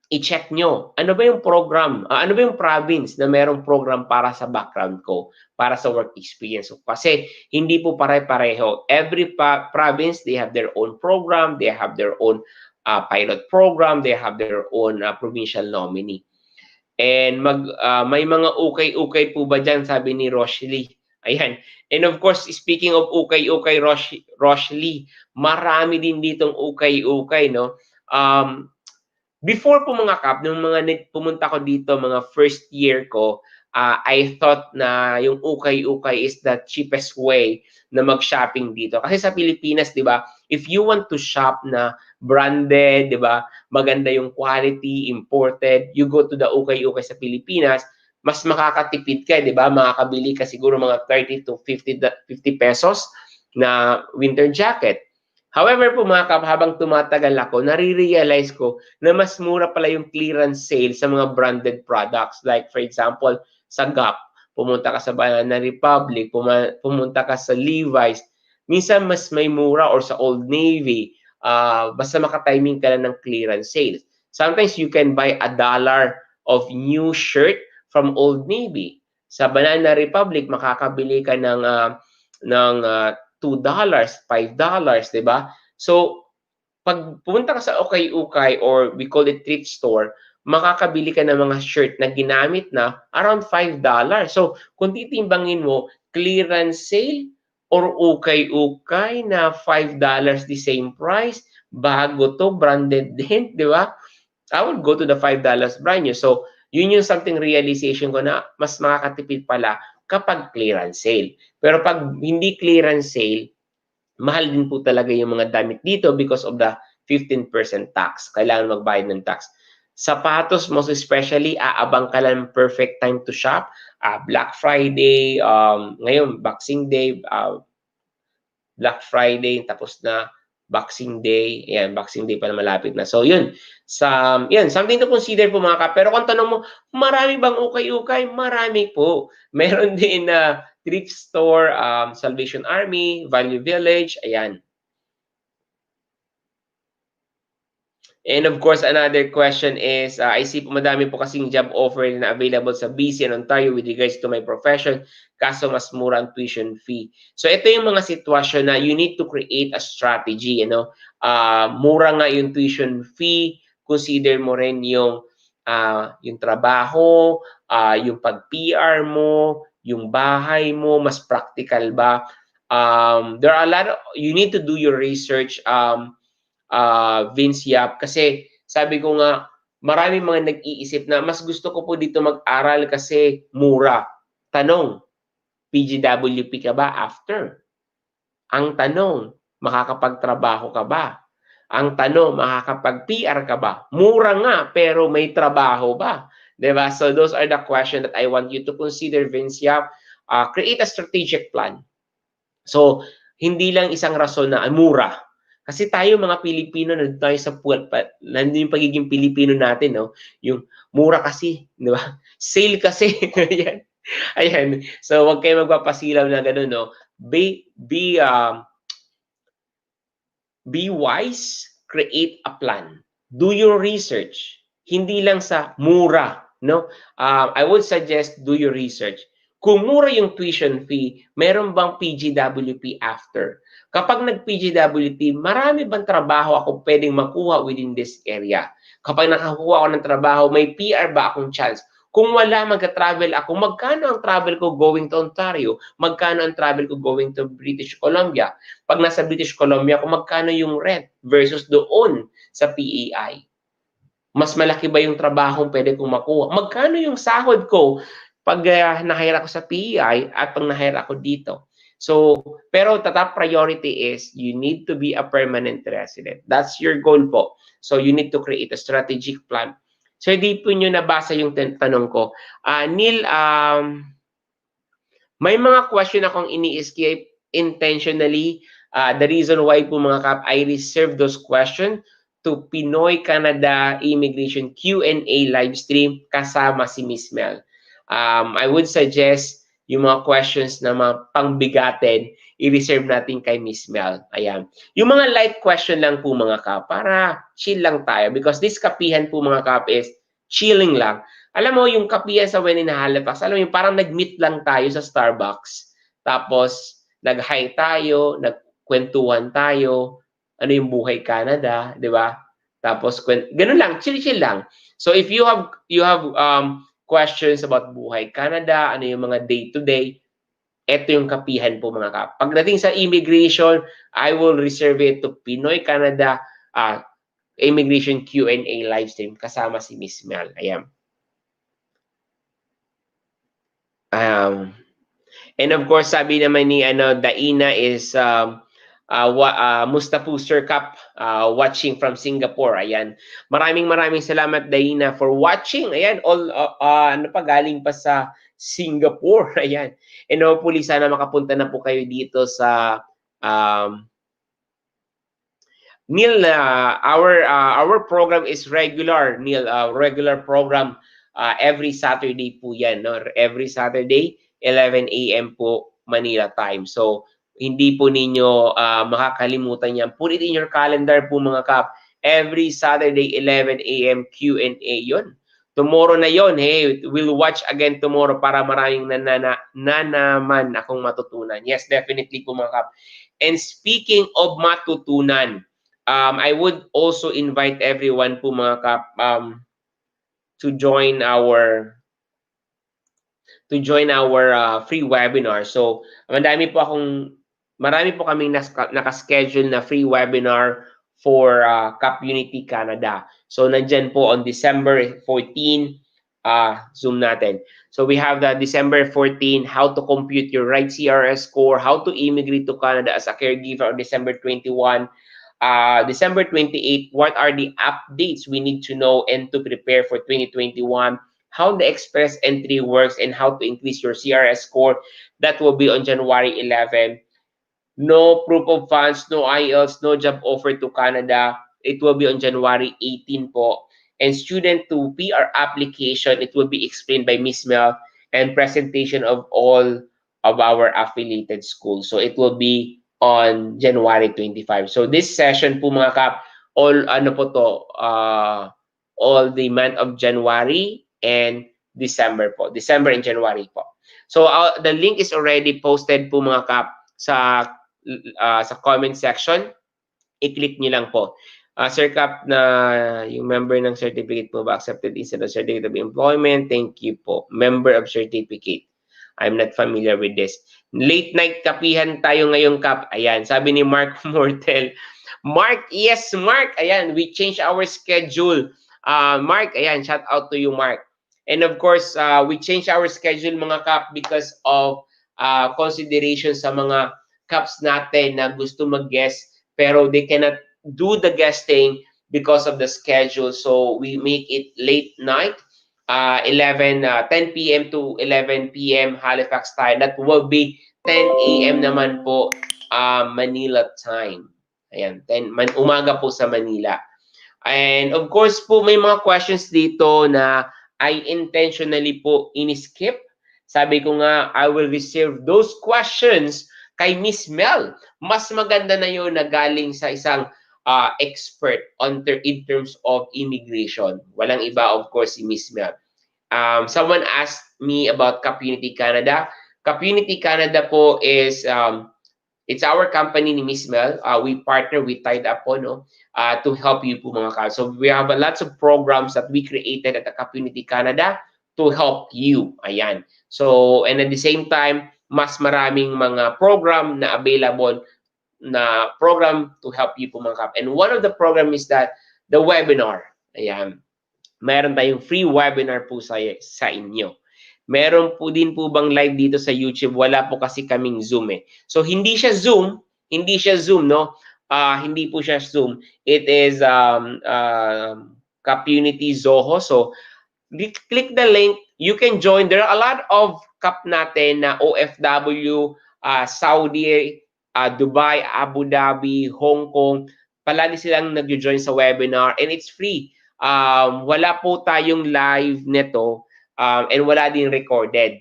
i-check nyo, ano ba yung program, ano ba yung province na merong program para sa background ko, para sa work experience ko. Kasi hindi po pare-pareho. Every province, they have their own program, they have their own pilot program, they have their own provincial nominee. And may mga ukay-ukay po ba dyan, sabi ni Roshly. Ayan. And of course, speaking of ukay-ukay, Roshly, marami din ditong ukay-ukay, no? Before po mga kap, nung pumunta ko dito, mga first year ko, I thought na yung ukay-ukay is the cheapest way na mag-shopping dito. Kasi sa Pilipinas, di ba, if you want to shop na branded, di ba, maganda yung quality, imported, you go to the ukay-ukay sa Pilipinas, mas makakatipid ka, di ba? Makakabili ka siguro mga 30 to 50 pesos na winter jacket. However po mga kap, habang tumatagal ako, nare-realize ko na mas mura pala yung clearance sale sa mga branded products. Like for example, sa Gap, pumunta ka sa Banana Republic, pumunta ka sa Levi's, minsan mas may mura or sa Old Navy, basta makatiming ka lang ng clearance sales. Sometimes you can buy $1 of new shirt from Old Navy. Sa Banana Republic, makakabili ka ng $2, $5, di ba? So, pag pumunta ka sa ukay-ukay or we call it thrift store, makakabili ka ng mga shirt na ginamit na around $5. So, kung titimbangin mo, clearance sale or ukay-ukay na $5 the same price, bago to, branded din, di ba? I would go to the $5 brand new. So, yun yung something realization ko na mas makakatipid pala kapag clearance sale. Pero pag hindi clearance sale, mahal din po talaga yung mga damit dito because of the 15% tax. Kailangan magbayad ng tax. Sapatos, most especially, aabang ka lang perfect time to shop. Black Friday, ngayon, Boxing Day, Black Friday, tapos na Boxing Day. Ayan, Boxing Day pa na malapit na. So, yun. Yan, something to consider po mga kap. Pero kung tanong mo, marami bang ukay-ukay? Marami po. Meron din na thrift store, Salvation Army, Value Village. Ayan. And of course, another question is, I see po madami po kasing job offer na available sa BC and Ontario with regards to my profession, kaso mas mura ang tuition fee. So ito yung mga sitwasyon na you need to create a strategy, you know. Mura nga yung tuition fee, consider mo rin yung trabaho, yung pag-PR mo, yung bahay mo, mas practical ba? There are a lot of, you need to do your research, Vince Yap, kasi sabi ko nga, maraming mga nag-iisip na mas gusto ko po dito mag-aral kasi mura. Tanong, PGWP ka ba after? Ang tanong, makakapagtrabaho ka ba? Ang tanong, makakapag-PR ka ba? Mura nga, pero may trabaho ba? Diba? So those are the questions that I want you to consider, Vince Yap. Create a strategic plan. So, hindi lang isang rason na mura. Kasi tayo mga Pilipino, nandun tayo sa nandun yung pagiging Pilipino natin, no? Yung mura kasi, di ba? Sale kasi. Ayan. Ayan. So, huwag kayo magpapasilaw na gano'n, no? Be wise, create a plan. Do your research. Hindi lang sa mura, no? I would suggest do your research. Kung mura yung tuition fee, meron bang PGWP after? Kapag nag-PGWP, marami bang trabaho ako pwedeng makuha within this area? Kapag nakakuha ako ng trabaho, may PR ba akong chance? Kung wala, magka-travel ako, magkano ang travel ko going to Ontario? Magkano ang travel ko going to British Columbia? Pag nasa British Columbia, kung magkano yung rent versus doon sa PEI. Mas malaki ba yung trabaho pwede kong makuha? Magkano yung sahod ko pag na-hire ako sa PEI at pag na-hire ako dito? So, pero the top priority is you need to be a permanent resident. That's your goal po. So, you need to create a strategic plan. So, hindi po nyo nabasa yung tanong ko. Neil, may mga question akong ini-escape intentionally. The reason why po mga kap, I reserve those questions to Pinoy Canada Immigration Q&A live stream kasama si Miss Mel. I would suggest yung mga questions na mga pangbigatin, i-reserve natin kay Miss Mel. Ayan. Yung mga light question lang po mga kap, para chill lang tayo. Because this kapihan po mga kap is chilling lang. Alam mo, yung kapihan sa When in Halifax, alam mo yung parang nag-meet lang tayo sa Starbucks. Tapos, nag-hi tayo, nagkwentuhan tayo, ano yung buhay Canada, di ba? Tapos, ganun lang, chill-chill lang. So, if you have questions about buhay Canada, ano yung mga day-to-day, eto yung kapihan po mga kap. Pagdating sa immigration, I will reserve it to Pinoy Canada Immigration Q&A live stream kasama si Miss Mel. Ayan. And of course, sabi naman ni Daina is Mustafa Sir Cup watching from Singapore. Ayan. Maraming salamat Daina for watching. Ayan, all galing pa sa Singapore. Ayan. And hopefully sana makapunta na po kayo dito sa Neil, our program is regular, Neil, regular program every Saturday po yan, no? Every Saturday, 11 a.m. po Manila time. So, hindi po ninyo makakalimutan yan. Put it in your calendar po mga kap. Every Saturday, 11 a.m. Q&A yun. Tomorrow na yon. Hey, we'll watch again tomorrow para maraming naman akong matutunan. Yes, definitely po mga kap. And speaking of matutunan, I would also invite everyone po mga kap to join our free webinar. So, marami po kaming nakaschedule na free webinar for Cap Unity Canada. So, nandyan po on December 14, Zoom natin. So, we have the December 14, how to compute your right CRS score, how to immigrate to Canada as a caregiver on December 21, December 28, what are the updates we need to know and to prepare for 2021, how the express entry works, and how to increase your CRS score. That will be on January 11. No proof of funds, no IELTS, no job offer to Canada. It will be on January 18 po. And student to PR application, it will be explained by Miss Mel, and presentation of all of our affiliated schools. So it will be on January 25. So this session po mga kap, all all the month of January and December po. December and January po. So the link is already posted po mga kap sa comment section. I-click niyo lang po. Sir Cap, na yung member ng certificate po ba accepted instead of certificate of employment? Thank you po. Member of certificate. I'm not familiar with this. Late night kapihan tayo ngayong Cap. Ayan, sabi ni Mark Mortel. Mark, yes, Mark. Ayan, we changed our schedule. Mark, ayan, shout out to you, Mark. And of course, we changed our schedule mga Cap because of consideration sa mga Caps natin na gusto mag-guest pero they cannot do the guesting because of the schedule. So we make it late night, 10 p.m. to 11 p.m. Halifax time. That will be 10 a.m. naman po, Manila time. Ayan, umaga po sa Manila. And of course po, may mga questions dito na I intentionally po in-skip. Sabi ko nga, I will reserve those questions kay Miss Mel. Mas maganda na yun na galing sa isang expert in terms of immigration. Walang iba, of course, si Miss Mel. Someone asked me about KAPehan Canada. KAPehan Canada po is it's our company ni Miss Mel. We partner with Tied Up po, no? To help you po mga ka. So we have lots of programs that we created at the KAPehan Canada to help you. Ayan. So, and at the same time, mas maraming mga program na available na program to help you po mga kap. And one of the program is that the webinar. Ayan. Meron tayong free webinar po sa inyo. Meron po din po bang live dito sa YouTube? Wala po kasi kaming Zoom eh. So hindi siya Zoom, no? Hindi po siya Zoom. It is Community Zoho. So click the link. You can join. There are a lot of cup natin na OFW, Saudi, Dubai, Abu Dhabi, Hong Kong. Palagi silang nag-join sa webinar and it's free. Wala po tayong live neto and wala din recorded.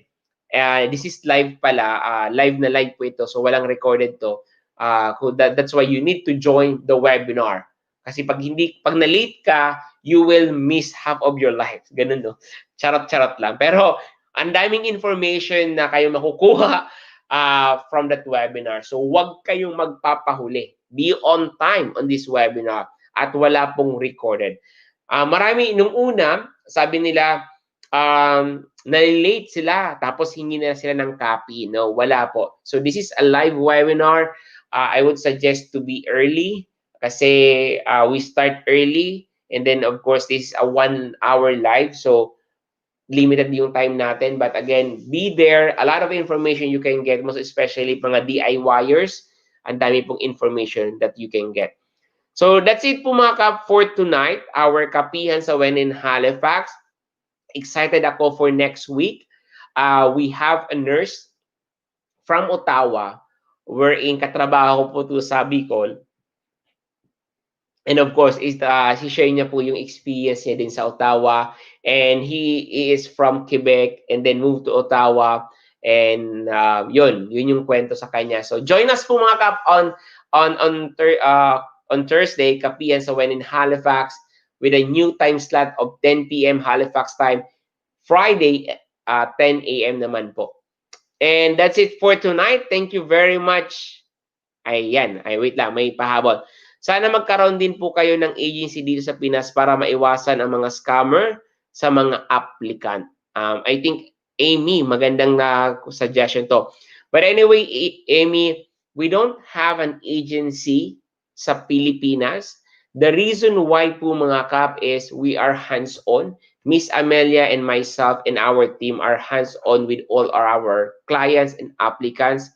This is live pala, live na live po ito, so walang recorded to. That's why you need to join the webinar. Kasi pag na-late ka, you will miss half of your life. Ganun, no? Charot-charot lang. Pero ang daming information na kayo makukuha from that webinar. So wag kayong magpapahuli. Be on time on this webinar at wala pong recorded. Marami, nung una, sabi nila, na-late sila, tapos hingi na sila ng copy. No, wala po. So this is a live webinar. I would suggest to be early kasi we start early and then of course this is a 1 hour live. So limited yung time natin. But again, be there. A lot of information you can get, most especially mga DIYers. Ang dami pong information that you can get. So that's it po mga kap for tonight. Our KAPehan sa When in Halifax. Excited ako for next week. We have a nurse from Ottawa wherein katrabaho po to sa Bicol. And of course, share niya po yung experience niya din sa Ottawa. And he is from Quebec and then moved to Ottawa. And yun yung kwento sa kanya. So join us po mga kap on Thursday, KAPehan sa When in Halifax with a new time slot of 10 p.m. Halifax time. Friday, 10 a.m. naman po. And that's it for tonight. Thank you very much. Wait lang, may pahabol. Sana magkaroon din po kayo ng agency dito sa Pinas para maiwasan ang mga scammer sa mga applicant. I think, Amy, magandang na suggestion to. But anyway, Amy, we don't have an agency sa Pilipinas. The reason why po mga kap is we are hands-on. Miss Amelia and myself and our team are hands-on with all our clients and applicants.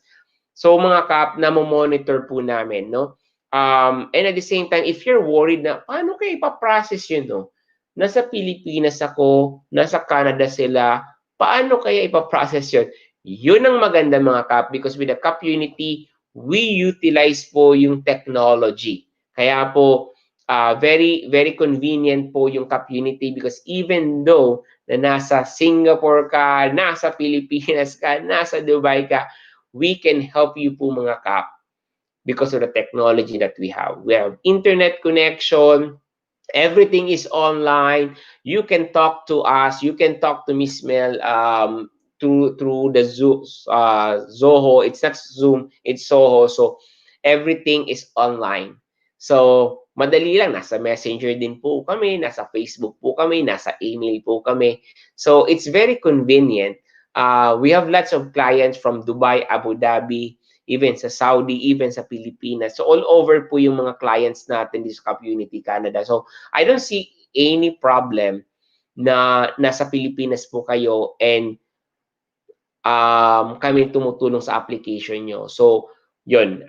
So mga kap, na-monitor po namin, no? And at the same time, if you're worried na, paano kayo ipaprocess yun, no? Nasa Pilipinas ako, nasa Canada sila, paano kaya ipaprocess yun? Yun ang maganda mga kap, because with the community, we utilize po yung technology. Kaya po, very, very convenient po yung community because even though na nasa Singapore ka, nasa Pilipinas ka, nasa Dubai ka, we can help you po mga kap because of the technology that we have. We have internet connection. Everything is online. You can talk to us. You can talk to Miss Mel through the Zoho. It's not Zoom, it's Zoho. So everything is online. So madali lang, nasa Messenger din po kami, nasa Facebook po kami, nasa email po kami. So it's very convenient. We have lots of clients from Dubai, Abu Dhabi, even sa Saudi, even sa Pilipinas. So all over po yung mga clients natin this Community Canada. So I don't see any problem na nasa Pilipinas po kayo and kami tumutulong sa application nyo. So yun,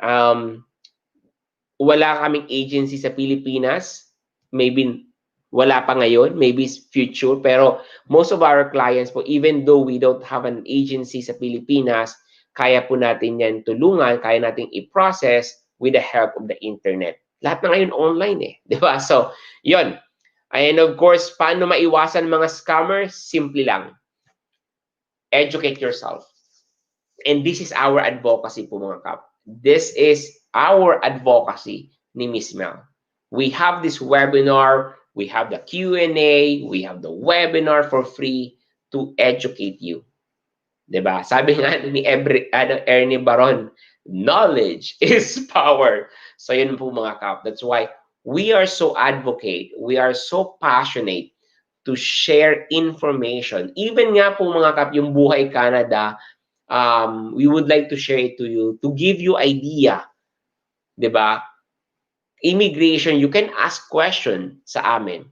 wala kaming agency sa Pilipinas. Maybe wala pa ngayon, maybe future, pero most of our clients po, even though we don't have an agency sa Pilipinas, kaya po natin yan tulungan, kaya natin i-process with the help of the internet. Lahat na ngayon online eh, di ba? So, yon. And of course, paano maiwasan mga scammers? Simple lang. Educate yourself. And this is our advocacy po mga kap. This is our advocacy ni Miss Mel. We have this webinar, we have the Q&A, we have the webinar for free to educate you. Diba? Sabi nga ni Ernie Baron, knowledge is power. So yun po mga kap. That's why we are so advocate, we are so passionate to share information. Even nga po mga kap, yung Buhay Canada, we would like to share it to you to give you idea, 'di ba? Immigration, you can ask question sa amin.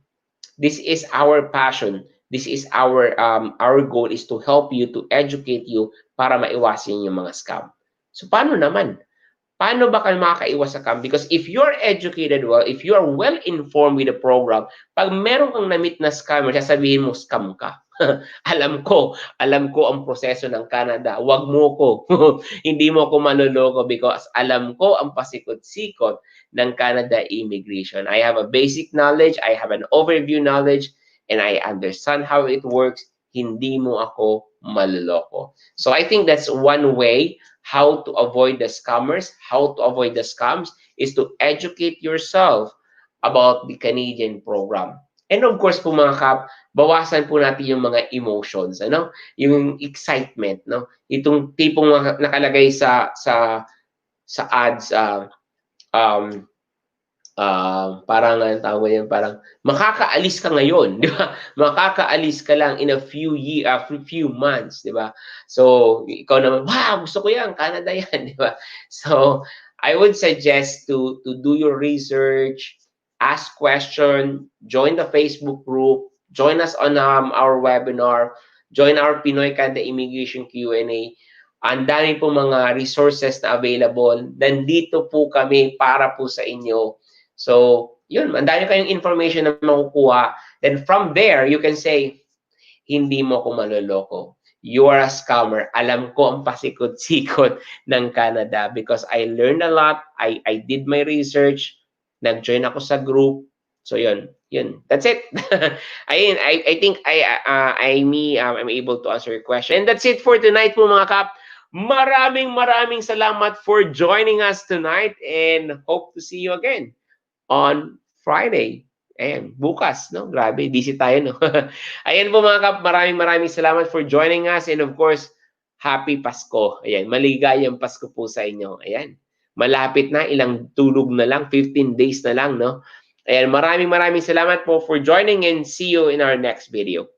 This is our passion. This is our goal is to help you, to educate you para maiwasan yung mga scam. So paano naman? Paano ba kayo makakaiwas sa scam? Because if you're educated well, if you are well informed with the program, pag meron kang na-meet na scammer, sasabihin mo scam ka. alam ko ang proseso ng Canada. Huwag mo ko. Hindi mo ko manloloko because alam ko ang pasikot-sikot ng Canada immigration. I have a basic knowledge, I have an overview knowledge, and I understand how it works. Hindi mo ako maloloko. So I think that's one way how to avoid the scammers, how to avoid the scams is to educate yourself about the Canadian program. And of course po mga kap, bawasan po natin yung mga emotions, ano? Yung excitement, no? Itong tipong nakalagay sa ads um parang ang tawag yan, parang makakaalis ka ngayon, di ba? Makakaalis ka lang in a few months, di ba? So, ikaw naman, wow, gusto ko yan, Canada yan, di ba? So, I would suggest to do your research, ask question, join the Facebook group, join us on our webinar, join our Pinoy Canada Immigration Q&A. Ang dami po mga resources na available. Nandito po kami para po sa inyo. So, yun, ang dami kayong information na makukuha. Then from there, you can say, hindi mo ko maloloko. You are a scammer. Alam ko ang pasikot-sikot ng Canada because I learned a lot. I did my research. Nag-join ako sa group. So, yun. That's it. I think I'm able to answer your question. And that's it for tonight po mga kap. Maraming salamat for joining us tonight and hope to see you again on Friday. Ayan, bukas, no? Grabe, busy tayo, no? Ayan po mga kap, maraming salamat for joining us and of course, Happy Pasko. Ayan, maligayang Pasko po sa inyo. Ayan, malapit na, ilang tulog na lang, 15 days na lang, no? Ayan, maraming salamat po for joining and see you in our next video.